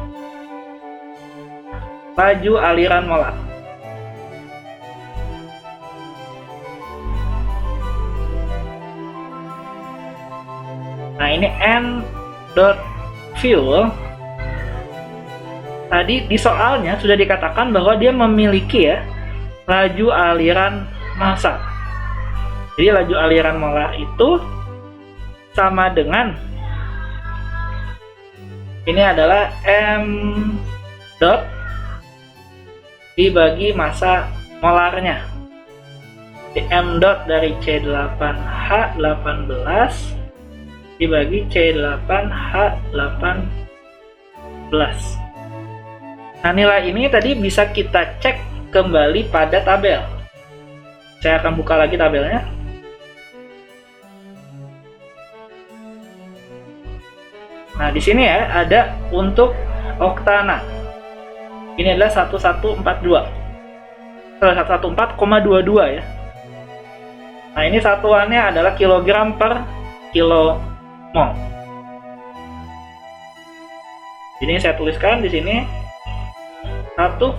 laju aliran molar. Nah, ini N dot fuel. Tadi di soalnya sudah dikatakan bahwa dia memiliki ya laju aliran massa. Jadi laju aliran molar itu sama dengan ini adalah M dot dibagi massa molarnya. M dot dari C8H18 dibagi C8H18. Nah, nilai ini tadi bisa kita cek kembali pada tabel. Saya akan buka lagi tabelnya. Nah, di sini ya ada untuk oktana. Ini adalah 1142. 114,22 ya. Nah, ini satuannya adalah kilogram per kilomol. Jadi saya tuliskan di sini 1,8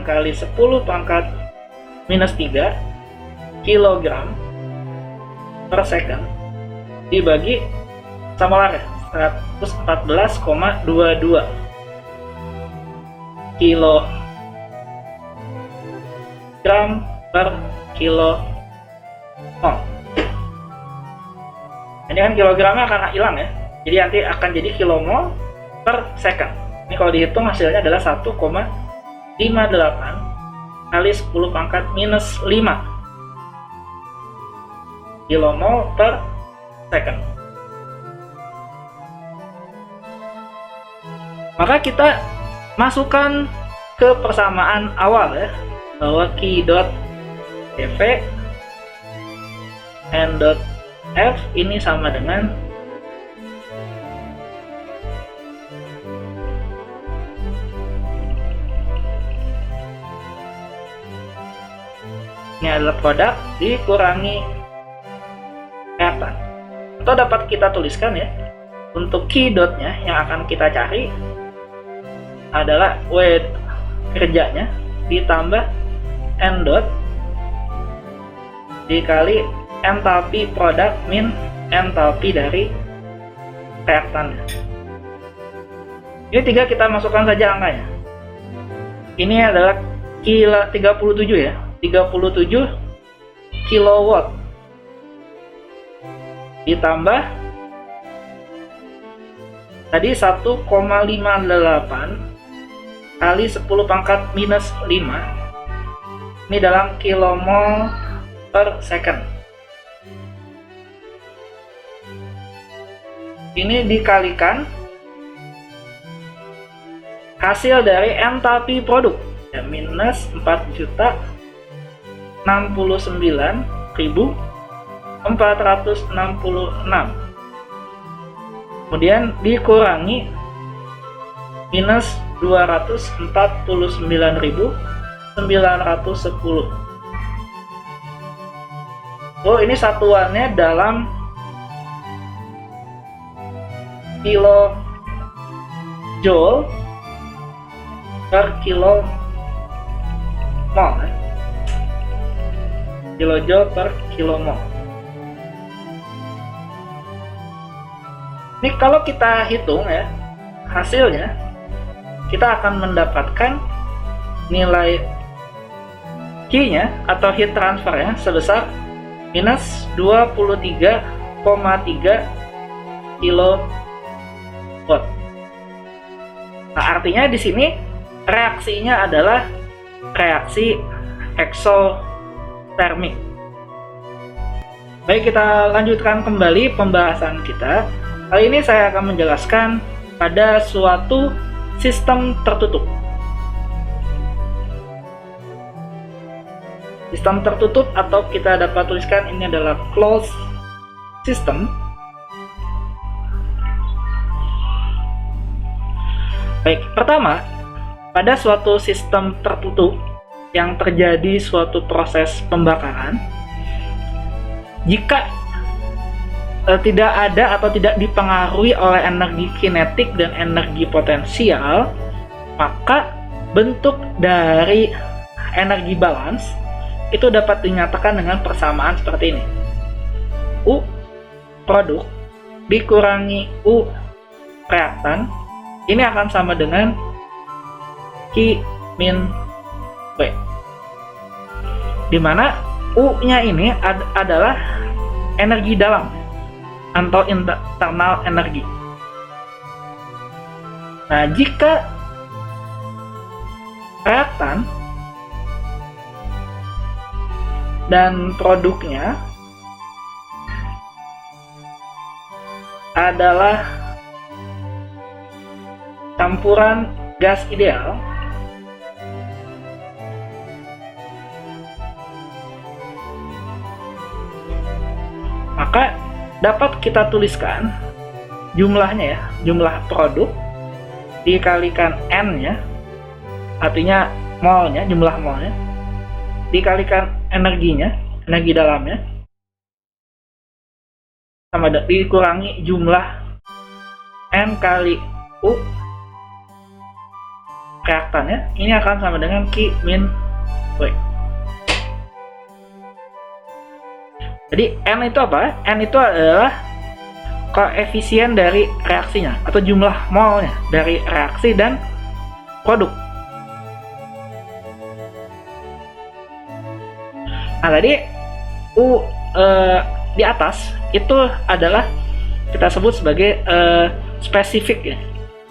kali 10 pangkat minus 3 kilogram per second dibagi sama ya 114,22 kilogram per kilomol. Ini kan kilogramnya akan hilang ya, jadi nanti akan jadi kilomol per second. Ini kalau dihitung hasilnya adalah 1,58 kali 10 pangkat minus 5 kilomol per second. Maka kita masukkan ke persamaan awal ya, bahwa Q dot Cv N dot F ini sama dengan ini adalah produk dikurangi reaktan. Atau dapat kita tuliskan ya, untuk Q dotnya yang akan kita cari adalah W kerjanya ditambah N dot dikali entalpi produk min entalpi dari reaktannya. Ini 3 kita masukkan saja angkanya. Ini adalah 37 ya, 37 kilowatt ditambah tadi 1,58 kali 10 pangkat minus 5 ini dalam kilomol per second. Ini dikalikan hasil dari entalpi produk ya, minus 4.069.466, kemudian dikurangi minus 249.910. Oh, ini satuannya dalam kilojoule per kilomol ya. Kilojoule per kilomol. Ini kalau kita hitung ya hasilnya, kita akan mendapatkan nilai Q-nya atau heat transfernya sebesar minus 23,3 kilowatt. Nah, artinya di sini reaksinya adalah reaksi eksotermik. Baik, kita lanjutkan kembali pembahasan kita. Kali ini saya akan menjelaskan pada suatu sistem tertutup. Sistem tertutup atau kita dapat tuliskan ini adalah closed system. Baik, pertama, pada suatu sistem tertutup yang terjadi suatu proses pembakaran, jika tidak ada atau tidak dipengaruhi oleh energi kinetik dan energi potensial, maka bentuk dari energi balance itu dapat dinyatakan dengan persamaan seperti ini. U produk dikurangi U reaktan, ini akan sama dengan Q min W, dimana U-nya ini adalah energi dalam atau internal energi. Nah, jika dan produknya adalah campuran gas ideal maka dapat kita tuliskan jumlahnya ya, jumlah produk dikalikan N-nya, artinya molnya, jumlah molnya, dikalikan energinya, energi dalamnya, sama dikurangi jumlah N kali U reaktannya, ini akan sama dengan Q min W. Jadi N itu apa? N itu adalah koefisien dari reaksinya atau jumlah molnya dari reaksi dan produk. Nah tadi U di atas itu adalah kita sebut sebagai spesifik ya,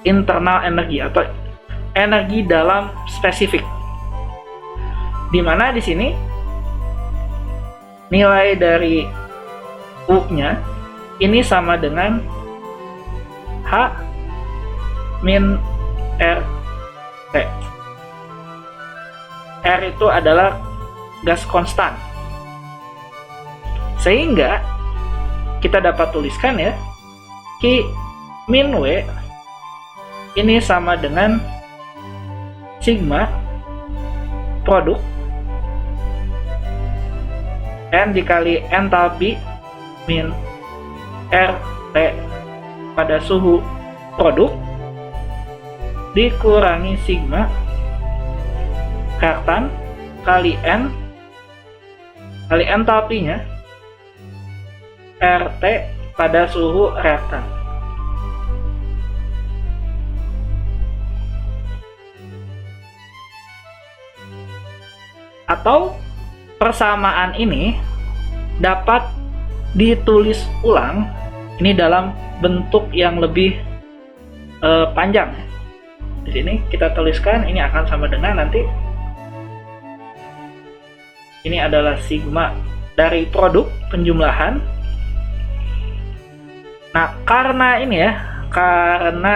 internal energi atau energi dalam spesifik. Dimana di sini nilai dari U-nya ini sama dengan H min RT. R itu adalah gas konstan. Sehingga kita dapat tuliskan ya, Q min W ini sama dengan sigma produk N dikali entalpi min RT pada suhu produk dikurangi sigma reaktan kali N kali entalpinya RT pada suhu reaktan. Atau persamaan ini dapat ditulis ulang ini dalam bentuk yang lebih panjang. Di sini kita tuliskan ini akan sama dengan nanti ini adalah sigma dari produk penjumlahan. Nah, karena ini ya, karena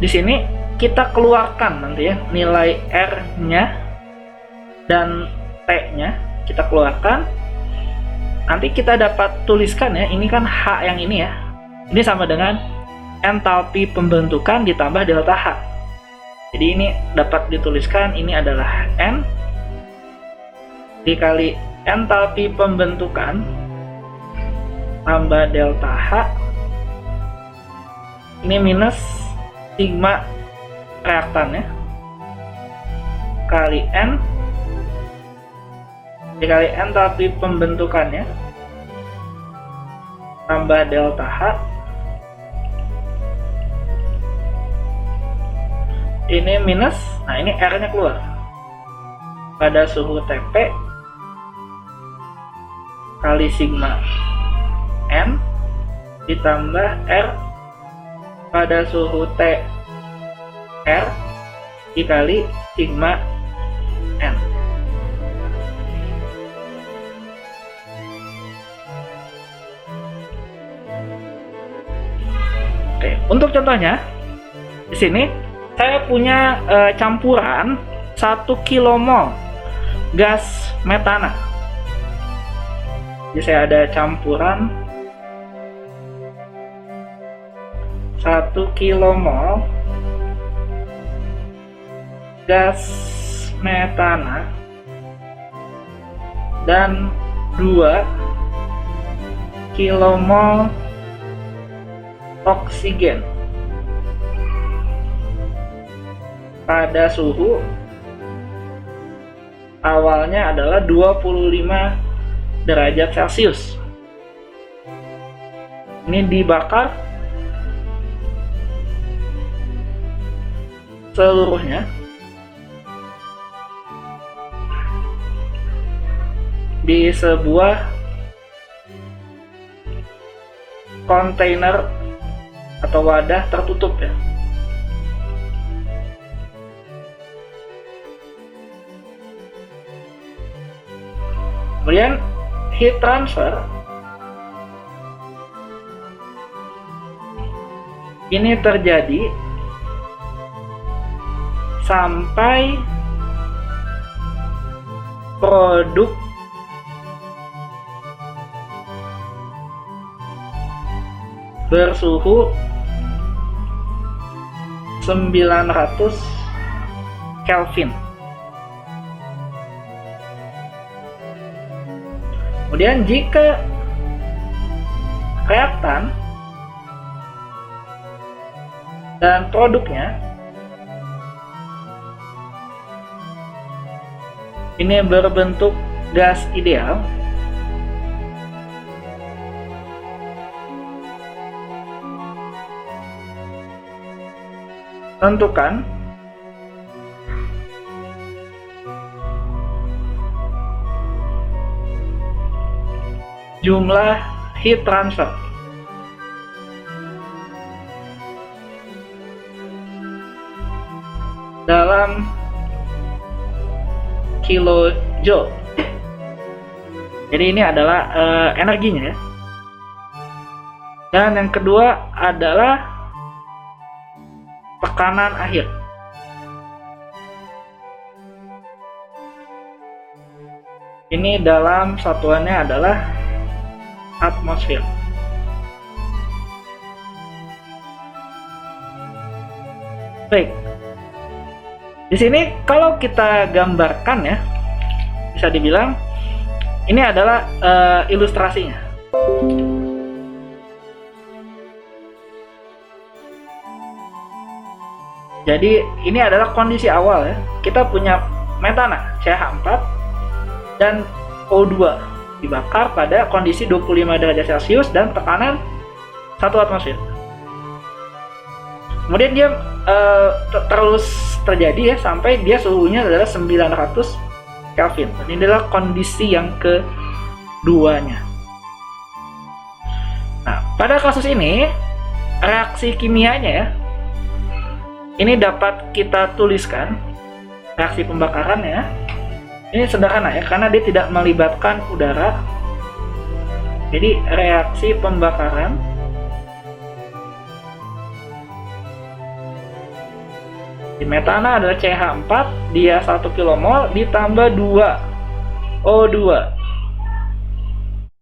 di sini kita keluarkan nanti ya nilai R-nya dan T-nya kita keluarkan. Nanti kita dapat tuliskan ya, ini kan H yang ini ya. Ini sama dengan entalpi pembentukan ditambah delta H. Jadi ini dapat dituliskan ini adalah N dikali entalpi pembentukan tambah delta H. Ini minus sigma reaktannya kali N dikali entalpi pembentukannya tambah delta H. Ini minus, nah ini R nya keluar pada suhu TP kali sigma N ditambah R pada suhu T R dikali sigma N. Oke, untuk contohnya di sini saya punya campuran 1 kmol gas metana. Jadi saya ada campuran 1 kmol gas metana dan 2 kmol oksigen pada suhu awalnya adalah 25 derajat Celcius. Ini dibakar seluruhnya di sebuah kontainer atau wadah tertutup ya. Kemudian heat transfer ini terjadi sampai produk bersuhu 900 Kelvin. Kemudian jika reaktan dan produknya ini berbentuk gas ideal, tentukan jumlah heat transfer dalam kilojoule. Jadi ini adalah energinya ya. Dan yang kedua adalah tekanan akhir. Ini dalam satuannya adalah atmosfer. Baik. Di sini kalau kita gambarkan ya, bisa dibilang ini adalah ilustrasinya. Jadi ini adalah kondisi awal ya. Kita punya metana CH4 dan O2 dibakar pada kondisi 25 derajat Celcius dan tekanan 1 atmosfer. Kemudian dia terus terjadi ya sampai dia suhunya adalah 900 Kelvin. Ini adalah kondisi yang keduanya. Nah, pada kasus ini reaksi kimianya ya, ini dapat kita tuliskan reaksi pembakarannya. Ini sederhana ya, karena dia tidak melibatkan udara. Jadi reaksi pembakaran di metana adalah CH4, dia 1 kmol ditambah 2 O2.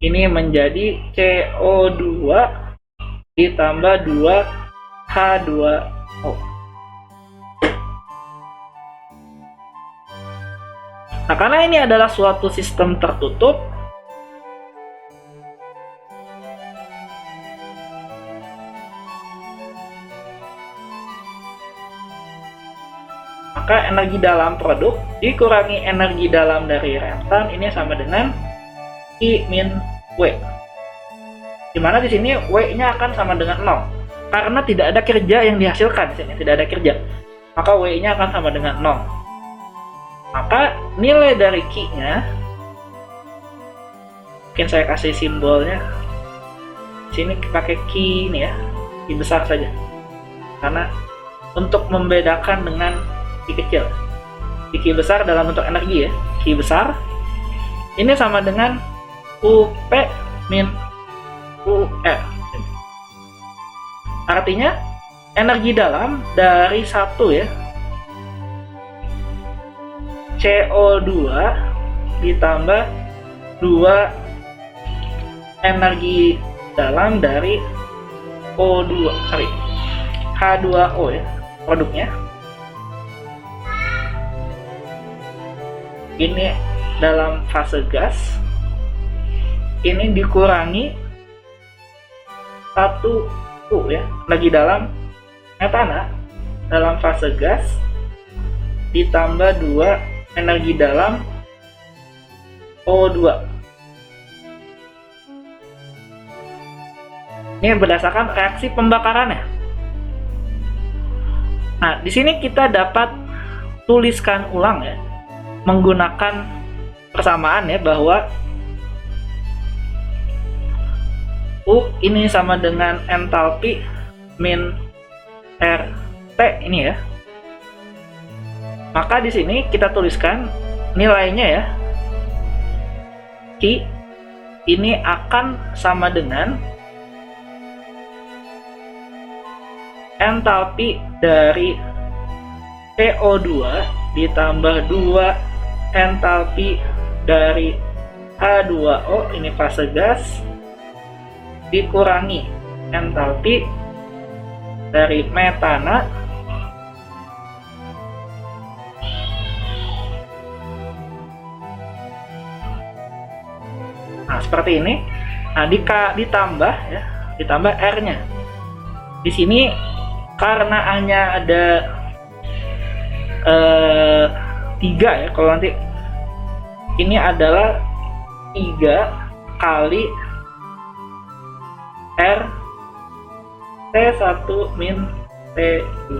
Ini menjadi CO2 ditambah 2 H2O. Nah, karena ini adalah suatu sistem tertutup, maka energi dalam produk dikurangi energi dalam dari reaktan ini sama dengan I min W. Dimana di sini W-nya akan sama dengan 0. Karena tidak ada kerja yang dihasilkan di sini, tidak ada kerja. Maka W-nya akan sama dengan 0. Maka nilai dari Q-nya, mungkin saya kasih simbolnya. Sini pakai Q ini ya, Q besar saja. Karena untuk membedakan dengan Q kecil. Q besar dalam bentuk energi ya, Q besar ini sama dengan UP min UR. Artinya energi dalam dari 1 ya, CO2 ditambah 2 energi dalam dari H2O ya, produknya. Ini dalam fase gas, ini dikurangi 1 U ya, energi dalam metana dalam fase gas ditambah 2 energi dalam O2. Ini berdasarkan reaksi pembakarannya. Nah, di sini kita dapat tuliskan ulang ya, menggunakan persamaan ya, bahwa U ini sama dengan entalpi min RT ini ya. Maka di sini kita tuliskan nilainya ya. Q ini akan sama dengan entalpi dari CO2 ditambah 2 entalpi dari H2O, ini fase gas, dikurangi entalpi dari metana seperti ini. Nah, ditambah ya, ditambah R-nya. Di sini karena hanya ada 3 ya, kalau nanti ini adalah 3 kali R T1 min T2.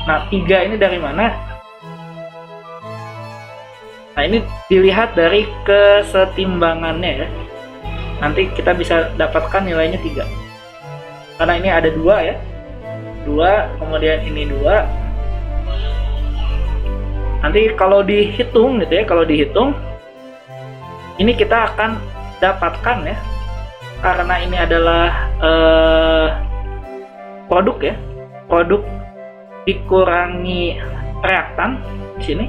Nah, 3 ini dari mana? Nah, ini dilihat dari kesetimbangannya ya. Nanti kita bisa dapatkan nilainya 3. Karena ini ada 2 ya. 2, kemudian ini 2. Nanti kalau dihitung gitu ya, kalau dihitung ini kita akan dapatkan ya, karena ini adalah produk ya, produk dikurangi reaktan di sini.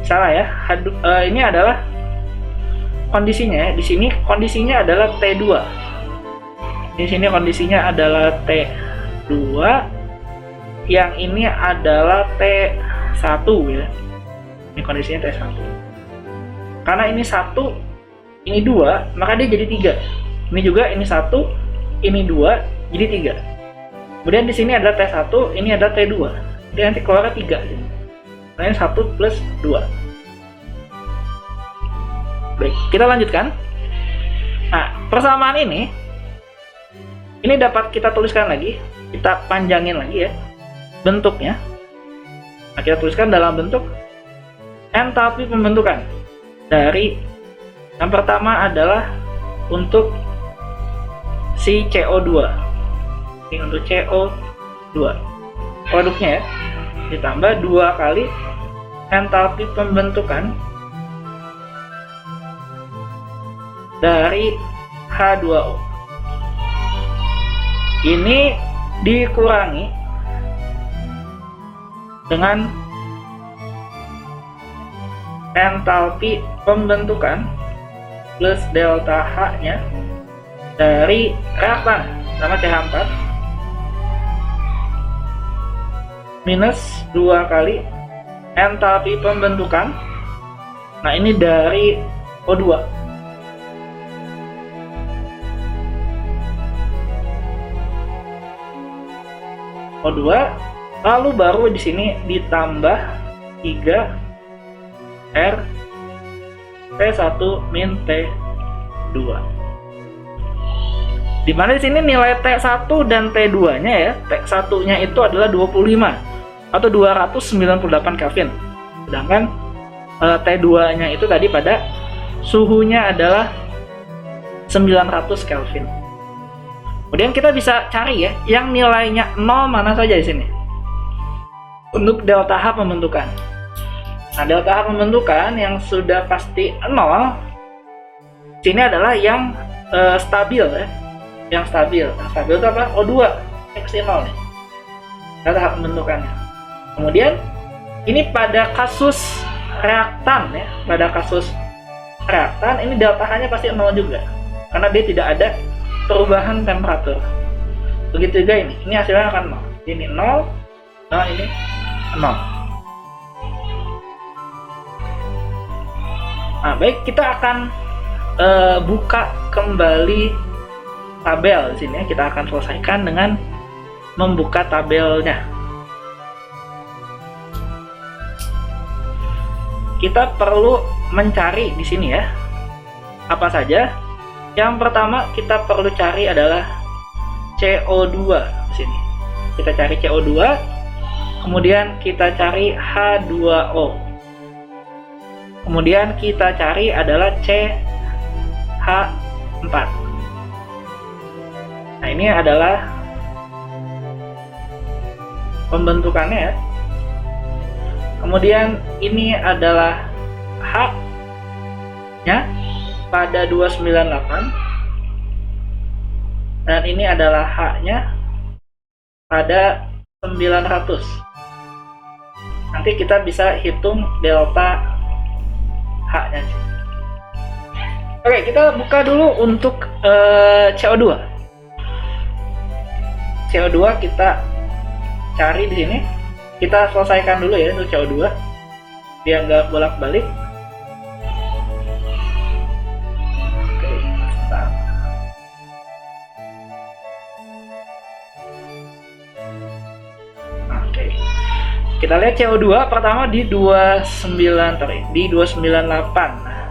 Salah ya, ini adalah kondisinya ya. Di sini kondisinya adalah T2. Di sini kondisinya adalah T2, yang ini adalah T1 ya. Ini kondisinya T1. Karena ini 1, ini 2, maka dia jadi 3. Ini juga, ini 1, ini 2, jadi 3. Kemudian di sini ada T1, ini ada T2. Jadi nanti keluarnya 3. Nah, ini 1 plus 2. Baik, kita lanjutkan. Nah, persamaan ini dapat kita tuliskan lagi, kita panjangin lagi ya bentuknya. Nah, kita tuliskan dalam bentuk entalpi pembentukan dari yang pertama adalah untuk si CO2. Ini untuk CO2 produknya ya, ditambah 2 kali entalpi pembentukan dari H2O. Ini dikurangi dengan entalpi pembentukan plus delta H-nya dari reaktan sama CH4 minus 2 kali entalpi pembentukan. Nah, ini dari O2. O2, lalu baru di sini ditambah 3 R T1 min T2. Dimana di sini nilai T1 dan T2-nya ya, T1-nya itu adalah 25 atau 298 Kelvin. Sedangkan T2-nya itu tadi pada suhunya adalah 900 Kelvin. Kemudian kita bisa cari ya, yang nilainya 0 mana saja di sini. Untuk delta H pembentukan. Nah, delta H pembentukan yang sudah pasti 0, sini adalah yang stabil ya. Yang stabil itu apa? O2 X 0 nih. Delta H pembentukannya. Kemudian ini pada kasus reaktan ya, pada kasus reaktan ini delta H-nya pasti 0 juga. Karena dia tidak ada perubahan temperatur. Begitu juga ini hasilnya akan 0. Ini 0, nah ini 0. Nah, baik, kita akan buka kembali tabel di sini ya. Kita akan selesaikan dengan membuka tabelnya. Kita perlu mencari di sini ya. Apa saja? Yang pertama kita perlu cari adalah CO2 di sini. Kita cari CO2, kemudian kita cari H2O. Kemudian kita cari adalah CH4. Nah, ini adalah pembentukannya ya. Kemudian ini adalah H, nya pada 298 dan ini adalah H-nya pada 900. Nanti kita bisa hitung delta H-nya. Oke, kita buka dulu untuk CO2. CO2 kita cari di sini. Kita selesaikan dulu ya untuk CO2 biar nggak bolak-balik. Oke, start. Oke. Kita lihat CO2 pertama di 298. Nah,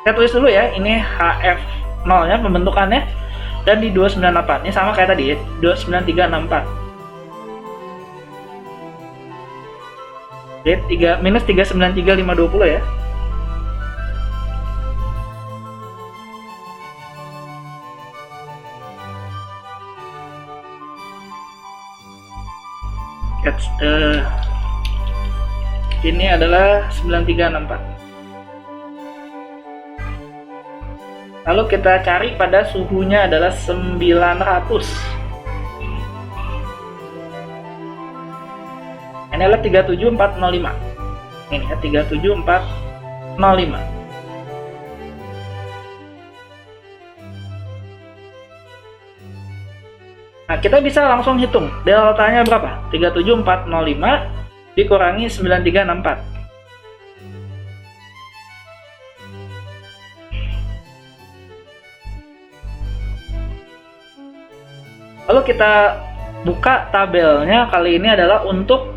saya tulis dulu ya, ini HF0 nya pembentukannya, dan di 298 ini sama kayak tadi ya, 29364. Jadi minus 393.520 ya. Ini adalah 9364. Lalu kita cari pada suhunya adalah 900. Ini adalah 37405. Ini ya 37405. Nah, kita bisa langsung hitung deltanya berapa? 37405 dikurangi 9364. Lalu kita buka tabelnya, kali ini adalah untuk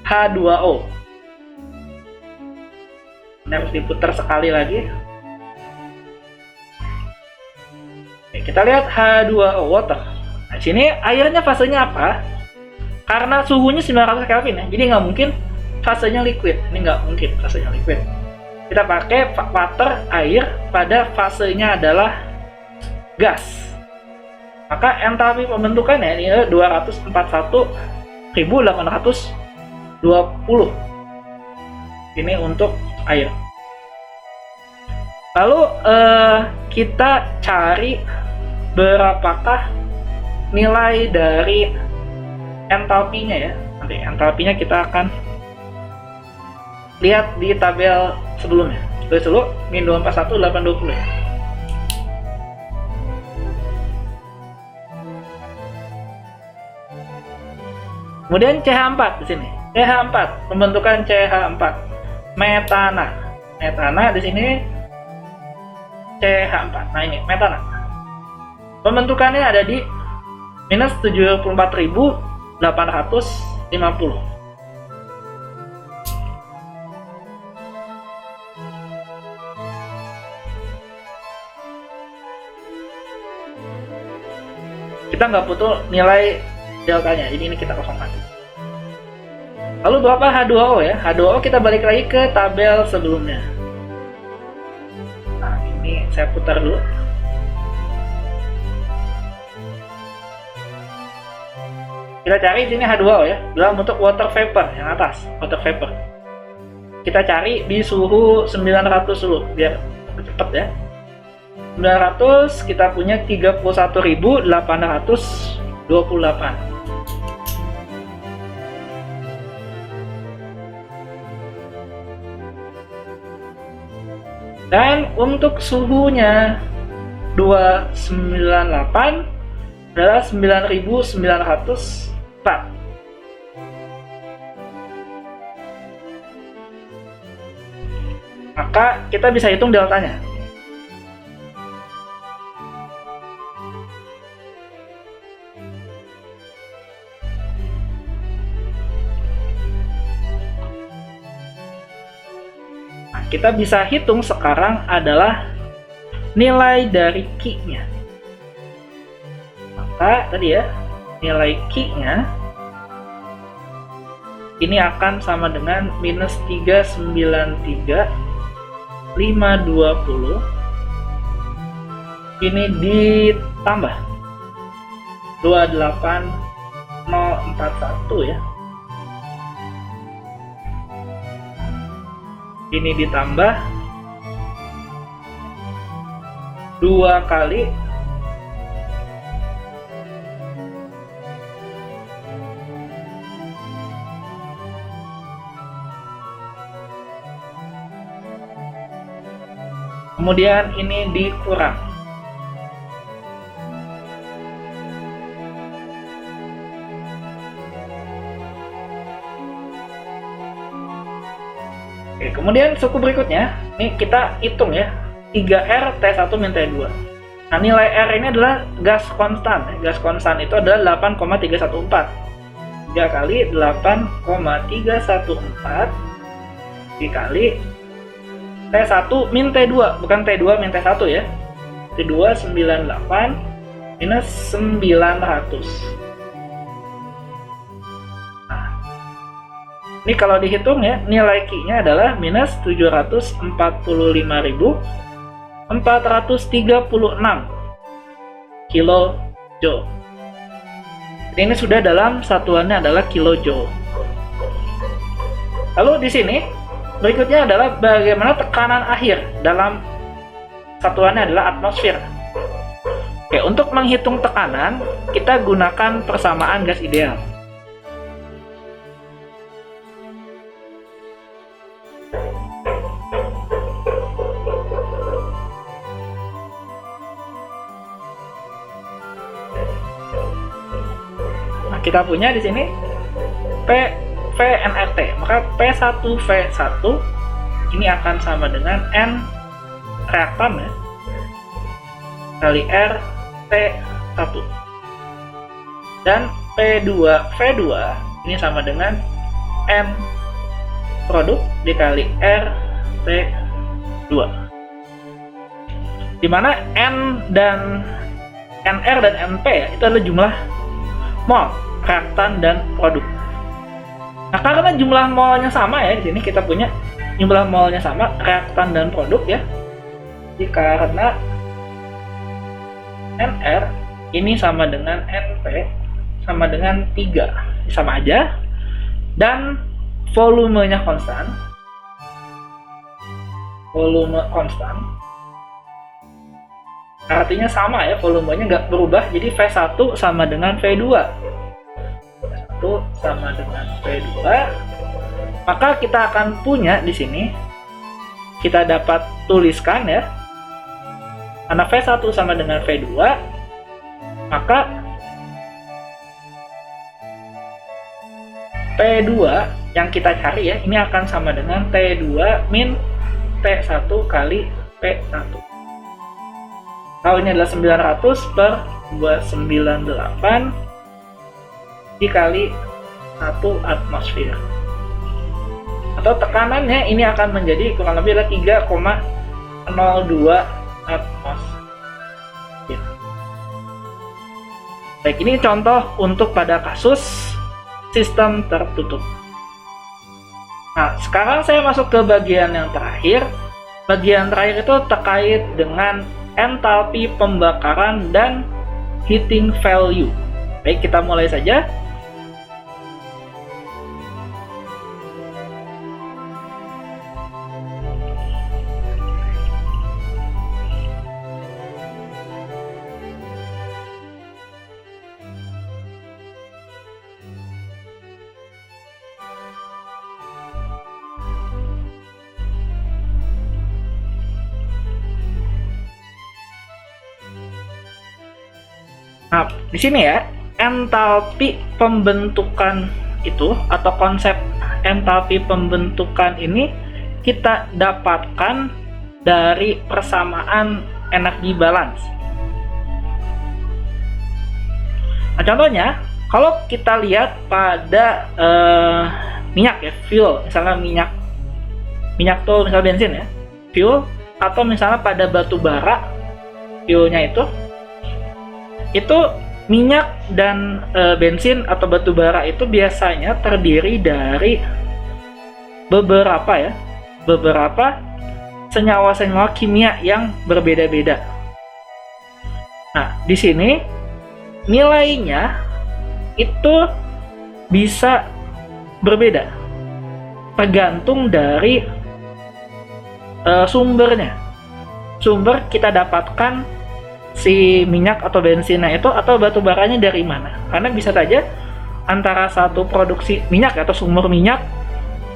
H2O. Ini harus diputar sekali lagi. Oke, kita lihat H2O water. Nah, sini airnya fasenya apa? Karena suhunya 900 Kelvin ya, jadi nggak mungkin fasenya liquid. Ini nggak mungkin fasenya liquid. Kita pakai water, air, pada fasenya adalah gas. Maka entalpi pembentukannya ini adalah 241.820. Ini untuk air. Lalu kita cari berapakah nilai dari entalpinya ya. Nanti entalpinya kita akan lihat di tabel sebelumnya. Tulis dulu min 241.820 ya. Kemudian CH4 di sini. CH4, pembentukan CH4. Metana. Metana di sini CH4. Nah, ini metana. Pembentukannya ada di minus 74.850. Kita nggak butuh nilai deltanya, jadi ini kita kosongkan. Lalu berapa H2O ya? H2O kita balik lagi ke tabel sebelumnya. Nah, ini saya putar dulu. Kita cari sini H2O ya, dalam bentuk water vapor yang atas, water vapor. Kita cari di suhu 900 dulu, biar cepet ya. 900 kita punya 31.828. Dan untuk suhunya 298 adalah 9.904. Maka kita bisa hitung deltanya. Kita bisa hitung sekarang adalah nilai dari Q-nya. Maka tadi ya, nilai Q-nya ini akan sama dengan minus 393.520. Ini ditambah 28041 ya. Ini ditambah 2 kali kemudian ini dikurang. Oke, kemudian suku berikutnya, ini kita hitung ya, 3R T1 min T2. Nah, nilai R ini adalah gas konstan. Gas konstan itu adalah 8,314. 3 kali 8,314 dikali T1 min T2, bukan T2 min T1 ya. T2 98 minus 900. Nah, ini kalau dihitung ya, nilai Q-nya adalah minus 745.436 kilojoule. Ini sudah dalam satuannya adalah kilojoule. Lalu di sini berikutnya adalah bagaimana tekanan akhir dalam satuannya adalah atmosfer. Oke, untuk menghitung tekanan, kita gunakan persamaan gas ideal. Nah, kita punya di sini PVNRT, maka P1V1 ini akan sama dengan N reaktan ya, kali R T1, dan P2V2 ini sama dengan N produk dikali R T2, dimana N dan NR dan NP ya, itu adalah jumlah mol reaktan dan produk. Nah, karena jumlah molnya sama ya, di sini kita punya jumlah molnya sama, reaktan dan produk ya. Jadi karena NR ini sama dengan NP sama dengan 3, sama aja, dan volumenya konstan. Volume konstan artinya sama ya, volumenya nggak berubah, jadi V1 sama dengan V2. V1 sama dengan V2, maka kita akan punya di sini, kita dapat tuliskan ya, karena V1 sama dengan V2, maka P2 yang kita cari ya, ini akan sama dengan T2 min T1 kali P1. Kalau ini adalah 900 per 298 dikali 1 atmosfer. Atau tekanannya ini akan menjadi kurang lebih adalah 3,02 atmosfer. Baik, ini contoh untuk pada kasus sistem tertutup. Nah, sekarang saya masuk ke bagian yang terakhir. Bagian terakhir itu terkait dengan entalpi pembakaran dan heating value. Baik, kita mulai saja. Nah, di sini ya, entalpi pembentukan itu atau konsep entalpi pembentukan ini kita dapatkan dari persamaan energi balance. Nah, contohnya, kalau kita lihat pada minyak ya, fuel, misalnya minyak tuh misalnya bensin ya, fuel, atau misalnya pada batu bara, fuelnya itu minyak dan bensin atau batu bara itu biasanya terdiri dari beberapa senyawa-senyawa kimia yang berbeda-beda. Nah, di sini nilainya itu bisa berbeda tergantung dari sumbernya. sumber kita dapatkan si minyak atau bensinnya itu atau batu baranya dari mana. Karena bisa saja antara satu produksi minyak atau sumber minyak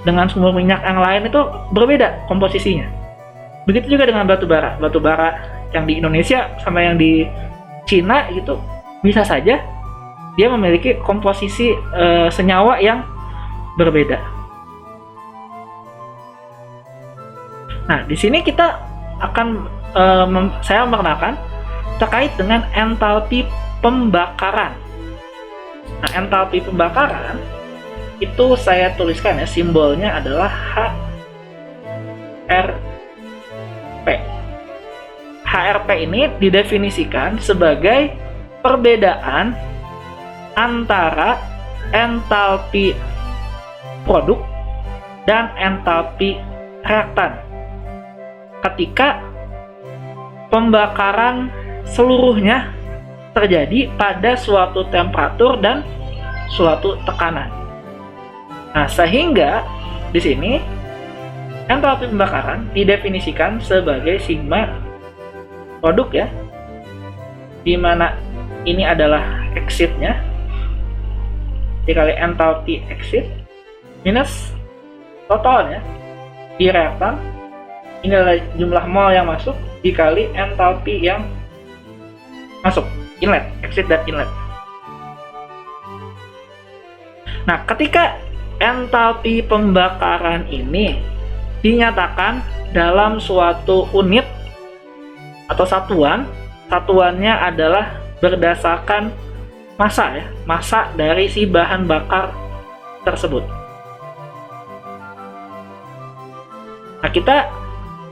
dengan sumber minyak yang lain itu berbeda komposisinya. Begitu juga dengan batu bara. Batu bara yang di Indonesia sama yang di Cina gitu bisa saja dia memiliki komposisi senyawa yang berbeda. Nah, di sini kita akan saya mengenalkan terkait dengan entalpi pembakaran. Nah, entalpi pembakaran itu saya tuliskan ya, simbolnya adalah HRP. HRP ini didefinisikan sebagai perbedaan antara entalpi produk dan entalpi reaktan ketika pembakaran seluruhnya terjadi pada suatu temperatur dan suatu tekanan. Nah, sehingga di sini entalpi pembakaran didefinisikan sebagai sigma produk ya, di mana ini adalah exit-nya dikali entalpi exit minus totalnya di reaktan, ini adalah jumlah mol yang masuk dikali entalpi yang masuk, inlet, exit dan inlet. Nah, ketika entalpi pembakaran ini dinyatakan dalam suatu unit atau satuan, satuannya adalah berdasarkan massa ya, massa dari si bahan bakar tersebut. Nah, kita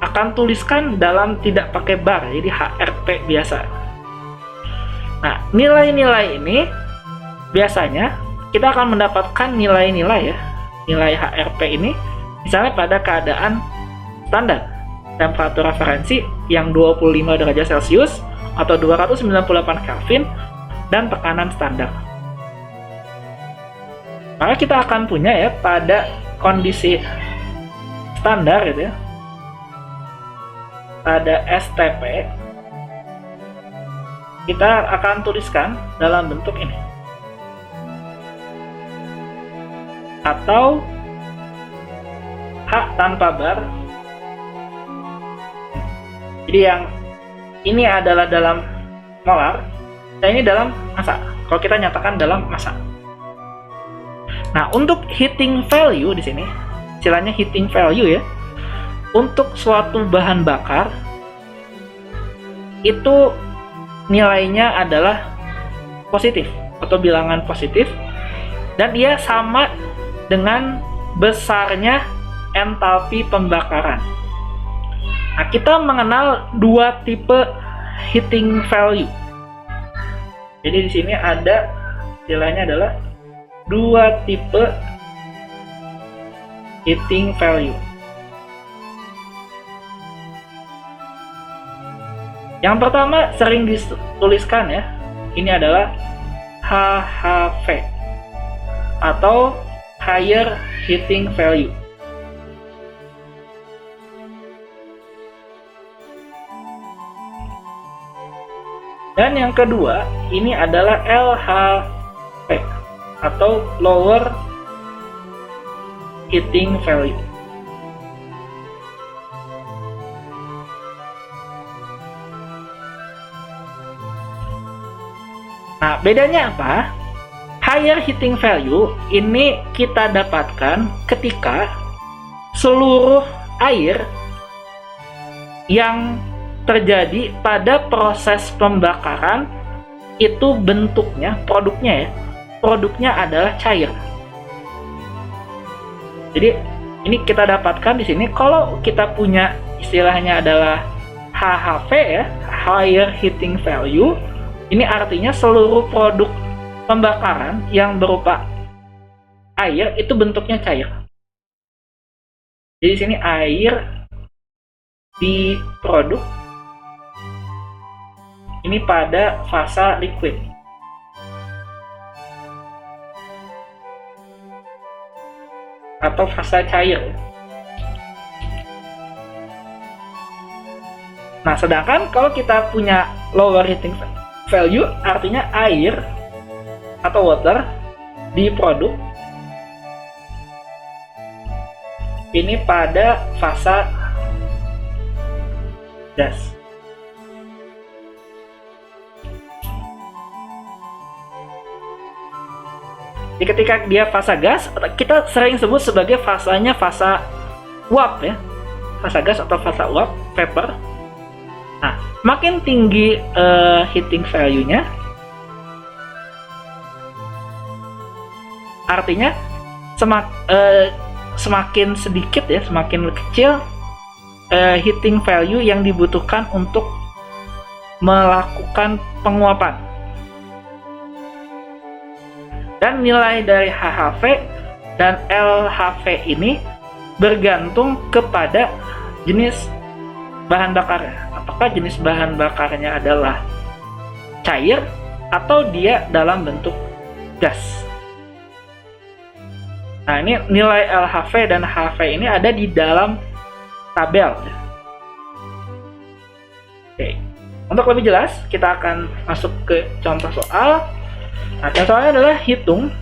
akan tuliskan dalam tidak pakai bar, jadi HRP biasa. Nah, nilai-nilai ini biasanya kita akan mendapatkan nilai-nilai ya, nilai HRP ini misalnya pada keadaan standar temperatur referensi yang 25 derajat Celcius atau 298 Kelvin dan tekanan standar. Maka kita akan punya ya pada kondisi standar gitu ya, pada STP kita akan tuliskan dalam bentuk ini atau H tanpa bar. Jadi yang ini adalah dalam molar dan ini dalam massa. Kalau kita nyatakan dalam massa. Nah, untuk heating value di sini, istilahnya heating value ya, untuk suatu bahan bakar itu nilainya adalah positif atau bilangan positif dan ia sama dengan besarnya entalpi pembakaran. Nah, kita mengenal dua tipe heating value. Jadi di sini ada istilahnya adalah dua tipe heating value. Yang pertama sering dituliskan ya, ini adalah HHV atau higher heating value. Dan yang kedua, ini adalah LHV atau lower heating value. Nah, bedanya apa? Higher heating value ini kita dapatkan ketika seluruh air yang terjadi pada proses pembakaran itu bentuknya, produknya adalah cair. Jadi ini kita dapatkan di sini kalau kita punya istilahnya adalah HHV ya, higher heating value. Ini artinya seluruh produk pembakaran yang berupa air itu bentuknya cair. Jadi di sini air di produk ini pada fase liquid. Atau fase cair. Nah, sedangkan kalau kita punya lower heating value, artinya air atau water di produk ini pada fase gas. Jadi ketika dia fase gas, kita sering sebut sebagai fasanya fase uap ya. Fase gas atau fase uap, vapor. Nah, makin tinggi heating value-nya, artinya semakin sedikit ya, semakin kecil heating value yang dibutuhkan untuk melakukan penguapan. Dan nilai dari HHV dan LHV ini bergantung kepada jenis bahan bakarnya. Apakah jenis bahan bakarnya adalah cair atau dia dalam bentuk gas. Nah, ini nilai LHV dan HV ini ada di dalam tabel. Oke. Untuk lebih jelas, kita akan masuk ke contoh soal. Nah, contohnya adalah hitung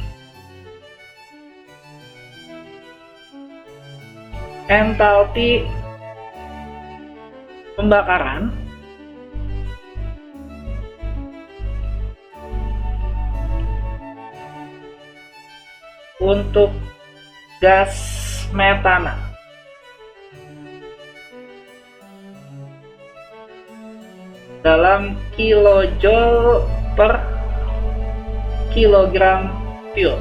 entalpi pembakaran untuk gas metana dalam kilojoule per kilogram fuel.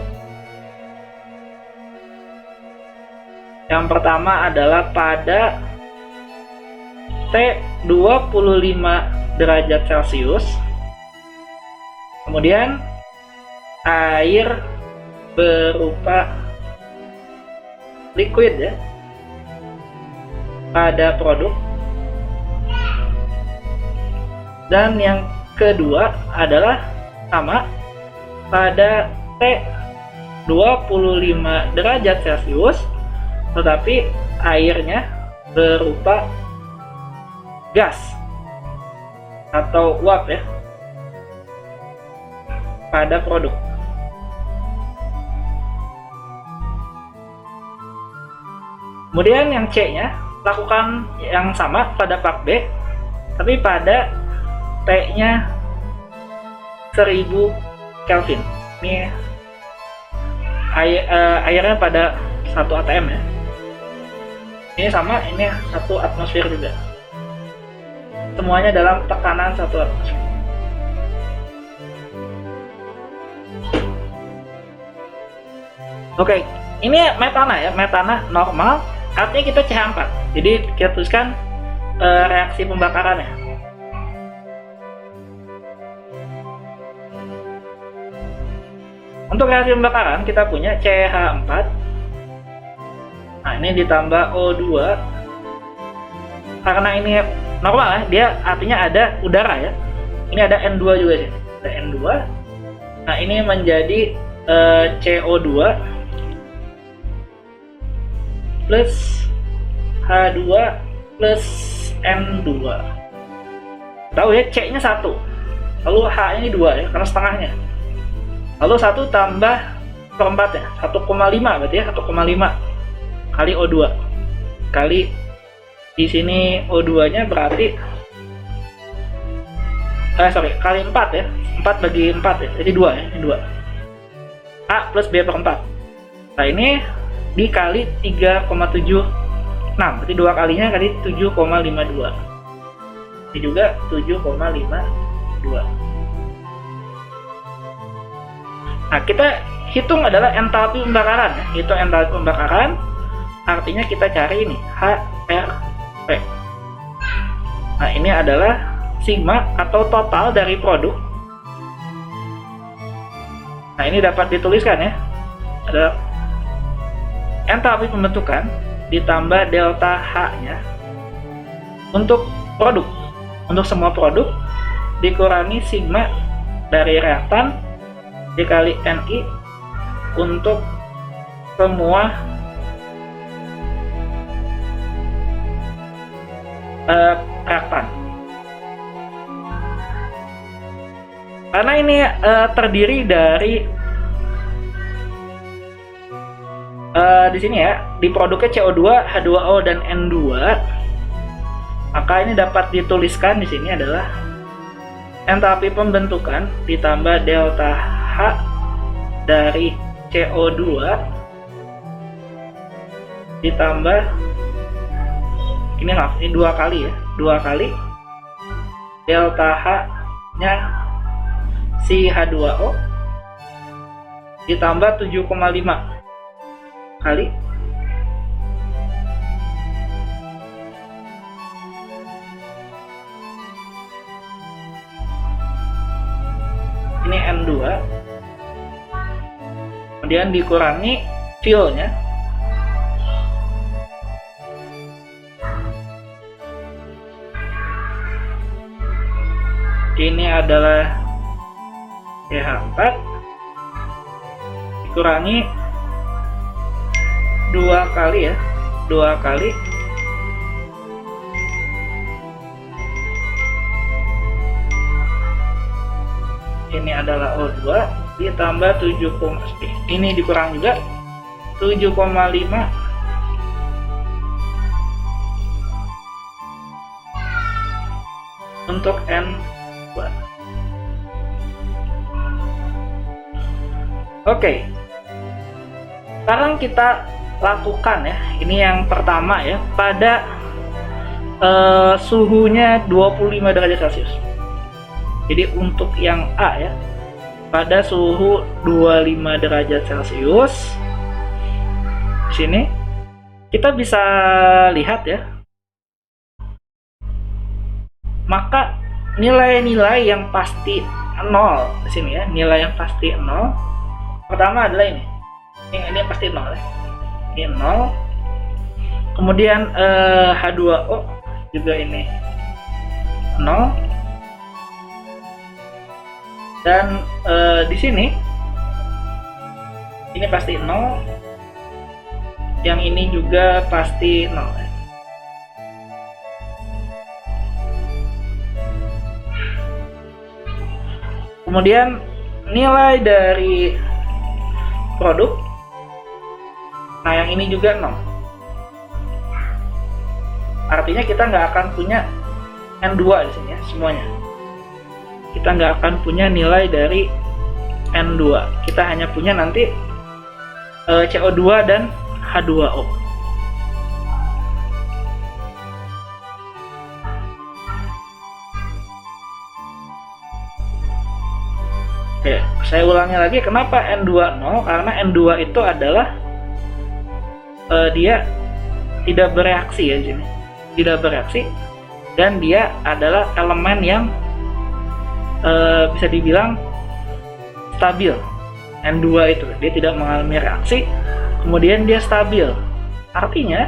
Yang pertama adalah pada T 25 derajat Celcius. Kemudian air berupa liquid ya pada produk. Dan yang kedua adalah sama pada T 25 derajat Celcius, tetapi airnya berupa gas atau uap ya pada produk. Kemudian yang C-nya lakukan yang sama pada part B, tapi pada T-nya 1000 Kelvin. Ini airnya pada 1 atm ya. Ini sama, ini 1 atmosfer juga. Semuanya dalam tekanan 1 atmosfer. Oke, ini metana ya, metana normal, artinya kita CH4. Jadi kita tuliskan reaksi pembakarannya. Untuk reaksi pembakaran kita punya CH4. Nah, ini ditambah O2. Karena ini normal ya, dia artinya ada udara ya. Ini ada N2 juga sih. Ada N2. Nah, ini menjadi CO2 plus H2 plus N2. Tahu ya, C-nya 1. Lalu H-nya ini 2 ya, karena setengahnya. Lalu 1 tambah per 4 ya, 1,5 berarti ya, 1,5 kali O2 kali di sini O2-nya berarti kali 4 ya, 4 bagi 4 ya, jadi 2 ya, ini 2 A plus B per 4. Nah, ini dikali 3,76, berarti 2 kalinya kali 7,52, ini juga 7,52. Nah, kita hitung adalah entalpi pembakaran ya. Hitung entalpi pembakaran artinya kita cari ini HRP. Nah, ini adalah sigma atau total dari produk. Nah, ini dapat dituliskan ya. Ada entalpi pembentukan ditambah delta H-nya untuk produk. Untuk semua produk dikurangi sigma dari reaktan dikali Ni untuk semua reaktan. Karena ini terdiri dari di sini ya, di produknya CO2, H2O dan N2, maka ini dapat dituliskan di sini adalah entalpi pembentukan ditambah delta H dari CO2 ditambah ini dua kali delta H nya si H2O ditambah 7,5 kali ini N2, kemudian dikurangi fuelnya, ini adalah pH 4 dikurangi 2 kali ini adalah O2 ditambah 7, ini dikurang juga 7,5 untuk N2. Oke, sekarang kita lakukan ya, ini yang pertama ya, pada suhunya 25 derajat Celcius. Jadi untuk yang A ya, pada suhu 25 derajat Celcius, di sini kita bisa lihat ya, maka nilai-nilai yang pasti 0 di sini ya, nilai yang pasti 0. Pertama adalah ini pasti 0 ya. Ini 0. Kemudian H2O juga ini 0. Dan di sini ini pasti 0. Yang ini juga pasti 0 ya. Kemudian nilai dari produk, nah yang ini juga 0. Artinya kita nggak akan punya N2 di sini ya, semuanya. Kita nggak akan punya nilai dari N2. Kita hanya punya nanti CO2 dan H2O. Oke, saya ulangi lagi, kenapa N2 0? Karena N2 itu adalah dia tidak bereaksi ya di sini. Tidak bereaksi, dan dia adalah elemen yang bisa dibilang stabil. N2 itu dia tidak mengalami reaksi, kemudian dia stabil. Artinya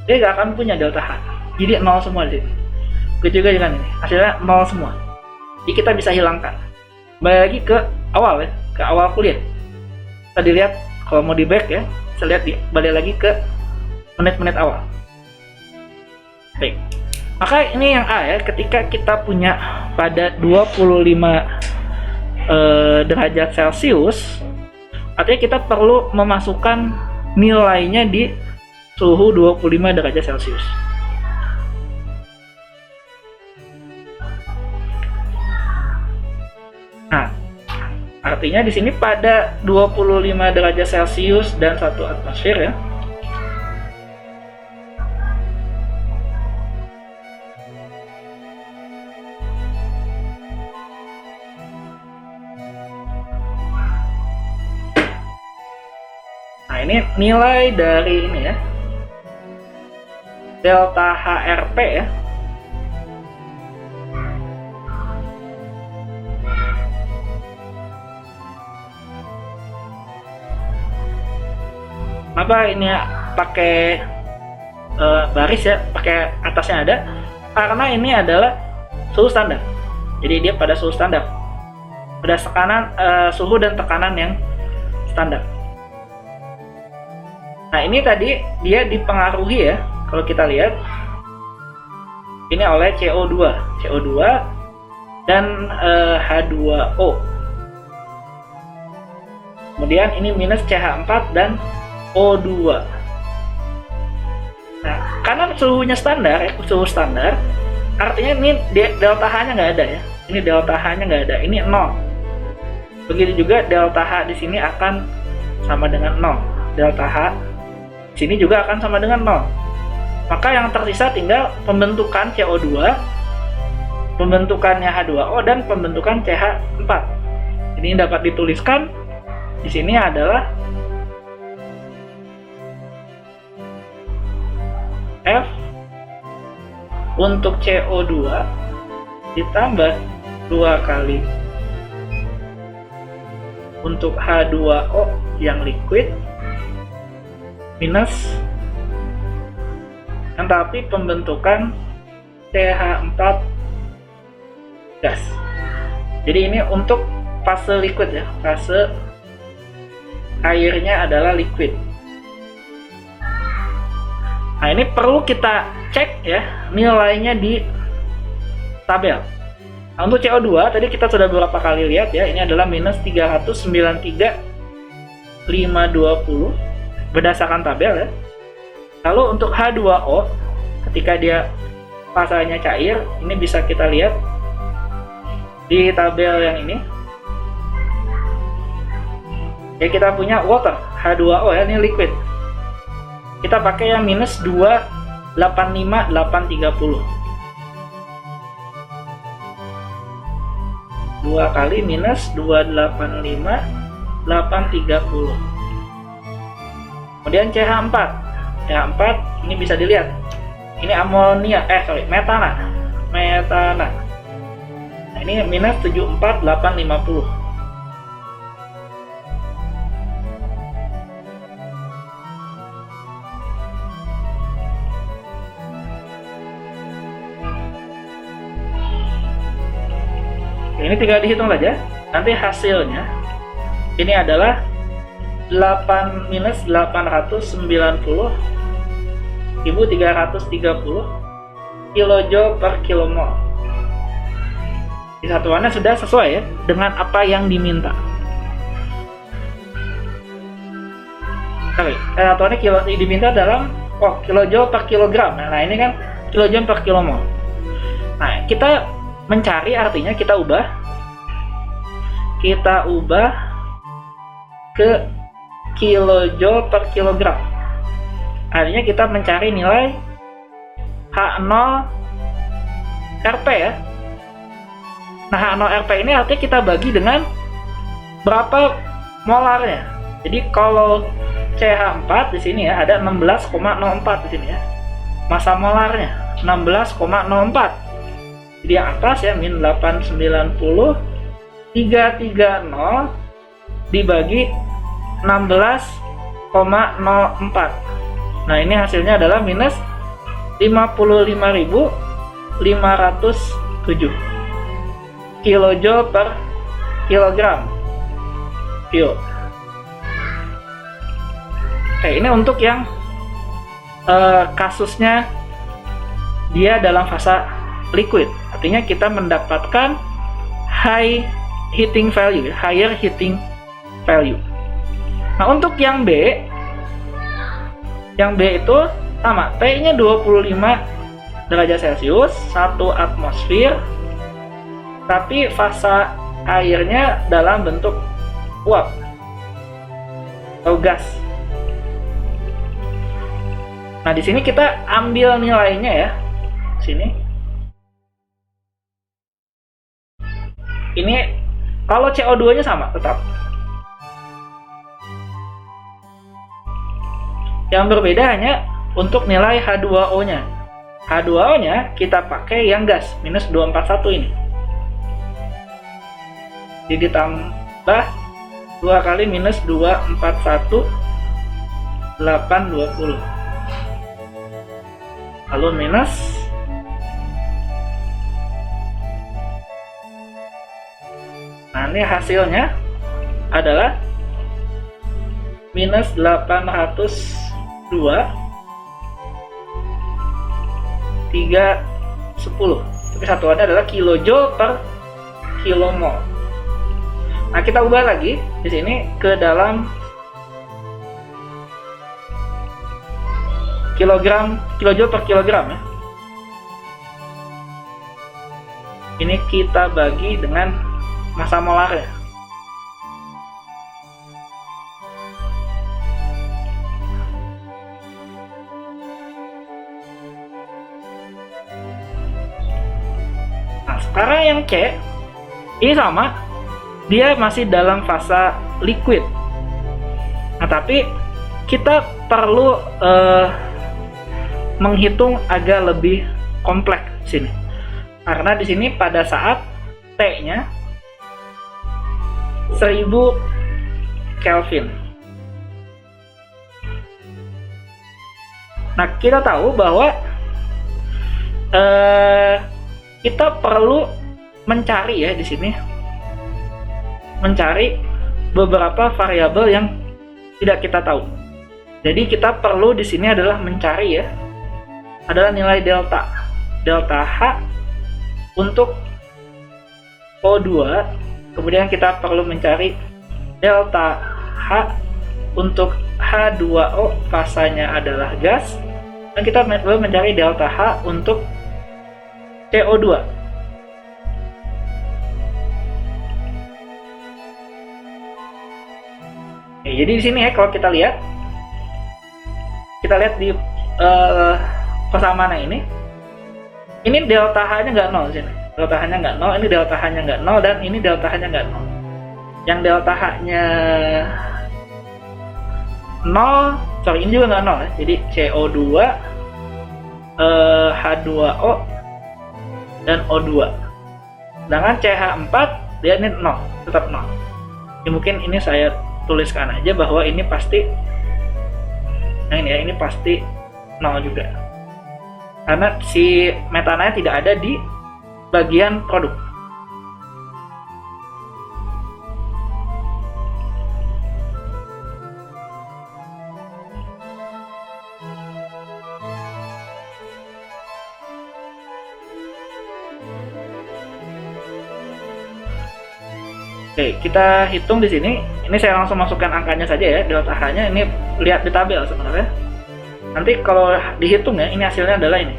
dia gak akan punya delta H. Jadi 0 semua di sini. Begitu juga dengan ini, hasilnya 0 semua. Jadi kita bisa hilangkan. Kembali lagi ke awal ya, ke awal kuliah. Tadi lihat kalau mau di back ya, saya lihat balik lagi ke menit-menit awal. Baik. Maka ini yang A ya, ketika kita punya pada 25 derajat Celcius, artinya kita perlu memasukkan nilainya di suhu 25 derajat Celcius. Nah, artinya di sini pada 25 derajat Celcius dan 1 atmosfer ya. Nah, ini nilai dari ini ya, delta HRP ya. Kenapa ini ya pakai baris ya, pakai atasnya ada? Karena ini adalah suhu standar. Jadi dia pada suhu standar, pada tekanan suhu dan tekanan yang standar. Nah, ini tadi dia dipengaruhi ya, kalau kita lihat ini oleh CO2. CO2 dan H2O. Kemudian ini minus CH4 dan O2. Nah, karena suhunya standar, suhu standar, artinya ini delta H-nya nggak ada ya. Ini delta H-nya nggak ada, ini 0. Begitu juga delta H di sini akan sama dengan 0. Delta H di sini juga akan sama dengan 0. Maka yang tersisa tinggal pembentukan CO2, pembentukannya H2O, dan pembentukan CH4. Ini dapat dituliskan di sini adalah F untuk CO2 ditambah 2 kali untuk H2O yang liquid minus entalpi pembentukan CH4 gas. Jadi ini untuk fase liquid ya, fase airnya adalah liquid. Nah, ini perlu kita cek ya nilainya di tabel. Nah, untuk CO2 tadi kita sudah beberapa kali lihat ya, ini adalah minus 393,520 berdasarkan tabel ya. Lalu untuk H2O ketika dia fasenya cair, ini bisa kita lihat di tabel yang ini. Ya, kita punya water H2O ya, ini liquid. Kita pakai yang minus 285,830. 2 kali minus 285,830. Kemudian CH4. CH4 ini bisa dilihat. Ini amonia, metana. Metana. Nah, ini minus 74,850. Ini tinggal dihitung saja. Nanti hasilnya ini adalah 8 minus 890.330 kilojoule per kilomol. Di satuannya sudah sesuai ya dengan apa yang diminta. Oke, satuannya diminta dalam kilojoule per kilogram. Nah, ini kan kilojoule per kilomol. Nah, kita mencari artinya kita ubah ke kilojoule per kilogram. Artinya kita mencari nilai H0 Rp ya. Nah, H0 Rp ini artinya kita bagi dengan berapa molarnya. Jadi kalau CH4 di sini ya ada 16,04 di sini ya. Massa molarnya 16,04. Di atas ya min 890 330 dibagi 16,04. Nah, ini hasilnya adalah minus 55.507 kilojoule per kilogram. Yuk. Oke, ini untuk yang kasusnya dia dalam fase liquid. Artinya kita mendapatkan higher heating value. Nah, untuk yang B itu sama, T-nya 25 derajat Celcius, 1 atmosfer, tapi fase airnya dalam bentuk uap atau gas. Nah, di sini kita ambil nilainya ya. Sini. Ini kalau CO2-nya sama tetap. Yang berbeda hanya untuk nilai H2O-nya. H2O-nya kita pakai yang gas, minus 241 ini. Jadi ditambah 2 kali minus 241,820. Lalu minus nah, ini hasilnya adalah minus 802,310. Tapi satuannya adalah kilojoule per kilomol. Nah, kita ubah lagi di sini ke dalam kilogram, kilojoule per kilogram ya. Ini kita bagi dengan massa molarnya. Nah, sekarang yang C ini sama, dia masih dalam fase liquid. Nah, tapi kita perlu menghitung agak lebih kompleks di sini. Karena di sini pada saat T-nya 1000 Kelvin. Nah, kita tahu bahwa kita perlu mencari ya di sini, mencari beberapa variabel yang tidak kita tahu. Jadi kita perlu di sini adalah mencari ya, adalah nilai delta H untuk O2, kemudian kita perlu mencari delta H untuk H2O, fasanya adalah gas, dan kita perlu mencari delta H untuk CO2. Jadi di sini ya, kalau kita lihat di persamaan ini delta H-nya nggak 0 di sini. Delta H-nya nggak 0, ini delta H-nya nggak 0, dan ini delta H-nya nggak 0. Yang delta H-nya 0, ini juga nggak 0 ya. Jadi CO2, H2O, dan O2. Sedangkan CH4 dia ini 0, tetap 0. Ya, mungkin ini saya tuliskan aja bahwa ini pasti, yang ini ya, ini pasti 0 juga. Karena si metananya tidak ada di bagian produk. Oke, kita hitung di sini. Ini saya langsung masukkan angkanya saja ya, delta H-nya. Ini lihat di tabel sebenarnya. Nanti kalau dihitung ya, ini hasilnya adalah ini.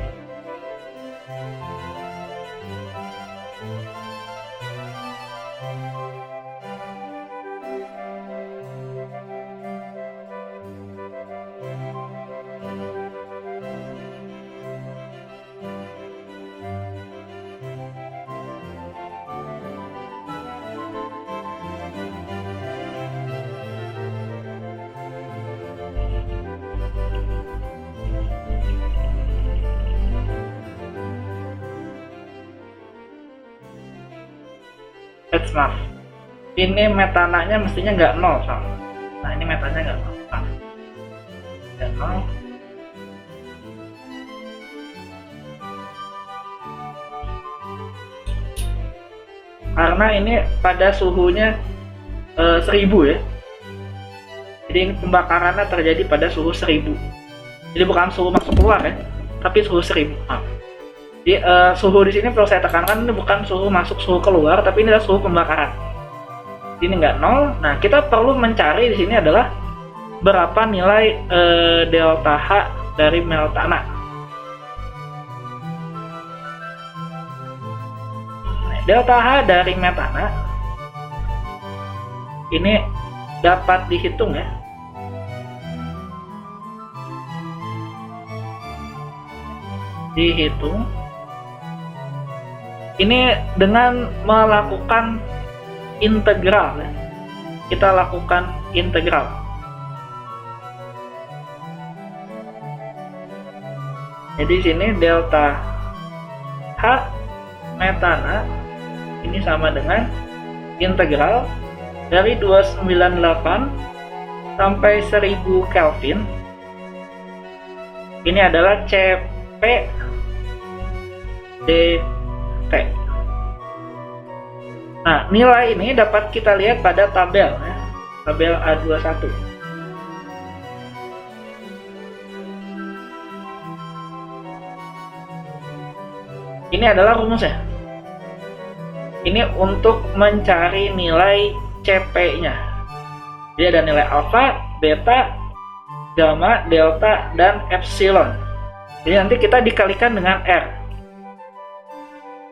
Maaf, ini metananya mestinya nggak 0 sama. Nah, ini metananya nggak 0. Nggak 0. Karena ini pada suhunya 1000 ya. Jadi ini pembakarannya terjadi pada suhu 1000. Jadi bukan suhu masuk keluar ya, tapi suhu 1000. Jadi suhu di sini perlu saya tekankan, ini bukan suhu masuk, suhu keluar, tapi ini adalah suhu pembakaran. Ini nggak 0. Nah, kita perlu mencari di sini adalah berapa nilai delta H dari metana. Nah, delta H dari metana ini dapat dihitung ya. Dihitung ini dengan melakukan integral ya. Kita lakukan integral. Jadi sini delta H metana ini sama dengan integral dari 298 sampai 1000 Kelvin. Ini adalah CP DT. Nah, nilai ini dapat kita lihat pada tabel ya, tabel A21. Ini adalah rumusnya. Ini untuk mencari nilai CP-nya. Jadi ada nilai alfa, beta, gamma, delta, dan epsilon. Jadi nanti kita dikalikan dengan R.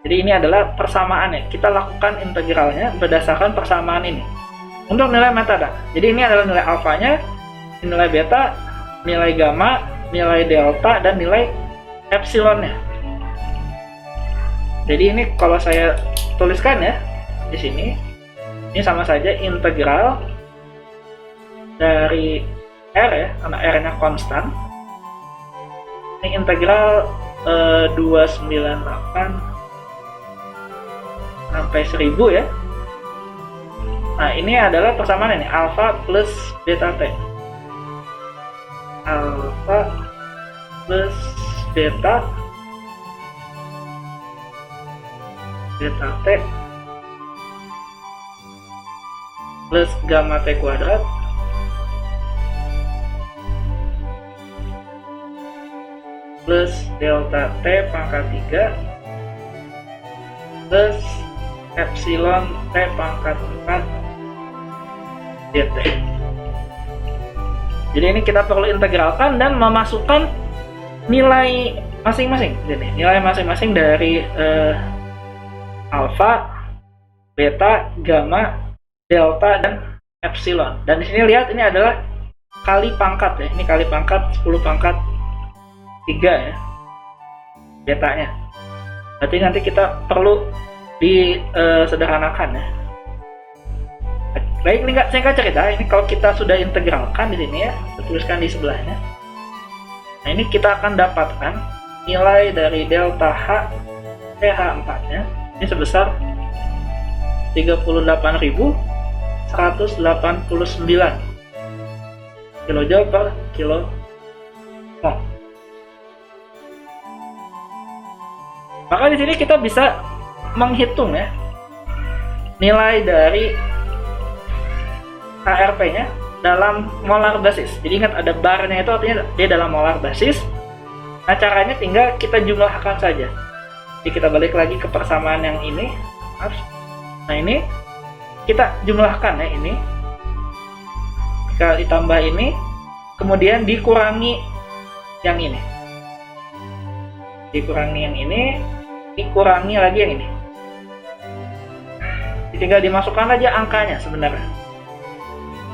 Jadi ini adalah persamaannya. Kita lakukan integralnya berdasarkan persamaan ini. Untuk nilai metadata. Jadi ini adalah nilai alfanya, nilai beta, nilai gamma, nilai delta, dan nilai epsilonnya. Jadi ini kalau saya tuliskan ya di sini, ini sama saja integral dari R ya, karena R-nya konstan. Ini integral 298 sampai 1000 ya. Nah, ini adalah persamaan ini, alfa plus beta T. Alfa plus beta T plus gamma T kuadrat plus delta T pangkat 3 plus epsilon T pangkat 4 dt. Jadi ini kita perlu integralkan dan memasukkan nilai masing-masing. Jadi nilai masing-masing dari alfa, beta, gamma, delta, dan epsilon. Dan di sini lihat ini adalah kali pangkat ya. Ini kali pangkat 10 pangkat 3 ya. Betanya. Berarti nanti kita perlu disederhanakan ya. Baik, ini singkat cerita, ini kalau kita sudah integralkan di sini ya, kita tuliskan di sebelahnya. Nah, ini kita akan dapatkan nilai dari delta H TH4-nya ini sebesar 38.189 kilojoule per kilo mol. Maka di sini kita bisa menghitung ya nilai dari HRP-nya dalam molar basis. Jadi ingat ada barnya itu artinya dia dalam molar basis. Nah, caranya tinggal kita jumlahkan saja. Jadi kita balik lagi ke persamaan yang ini. Nah, ini kita jumlahkan ya ini. Jika ditambah ini, kemudian dikurangi yang ini. Dikurangi yang ini, dikurangi lagi yang ini. Tinggal dimasukkan aja angkanya sebenarnya.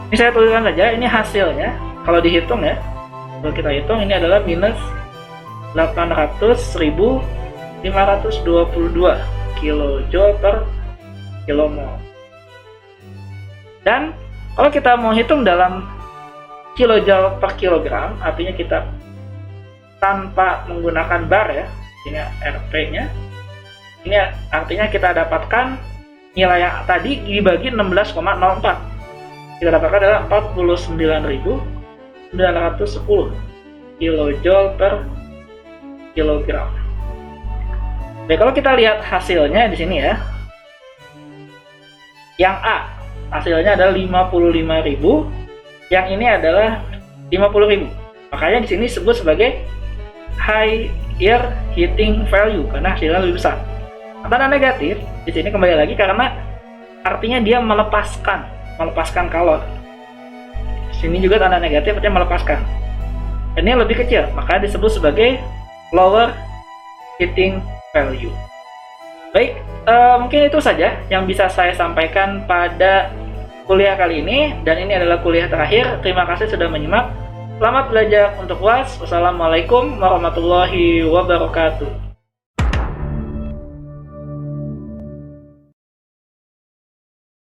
Ini saya tuliskan saja, ini hasilnya. Kalau dihitung ya, kalau kita hitung ini adalah minus 800.522 kilojoule per kilomol. Dan kalau kita mau hitung dalam kilojoule per kilogram, artinya kita tanpa menggunakan bar ya, ini RP-nya. Ini artinya kita dapatkan nilai yang tadi dibagi 16,04. Kita dapatkan adalah 49.910 kilojoule per kilogram. Baik, kalau kita lihat hasilnya di sini ya. Yang A hasilnya adalah 55.000, yang ini adalah 50.000. Makanya di sini disebut sebagai higher heating value karena hasilnya lebih besar. Tanda negatif di sini kembali lagi karena artinya dia melepaskan kalor. Sini juga tanda negatif artinya melepaskan. Ini lebih kecil, maka disebut sebagai lower heating value. Baik, mungkin itu saja yang bisa saya sampaikan pada kuliah kali ini, dan ini adalah kuliah terakhir. Terima kasih sudah menyimak. Selamat belajar untuk UAS. Wassalamualaikum warahmatullahi wabarakatuh.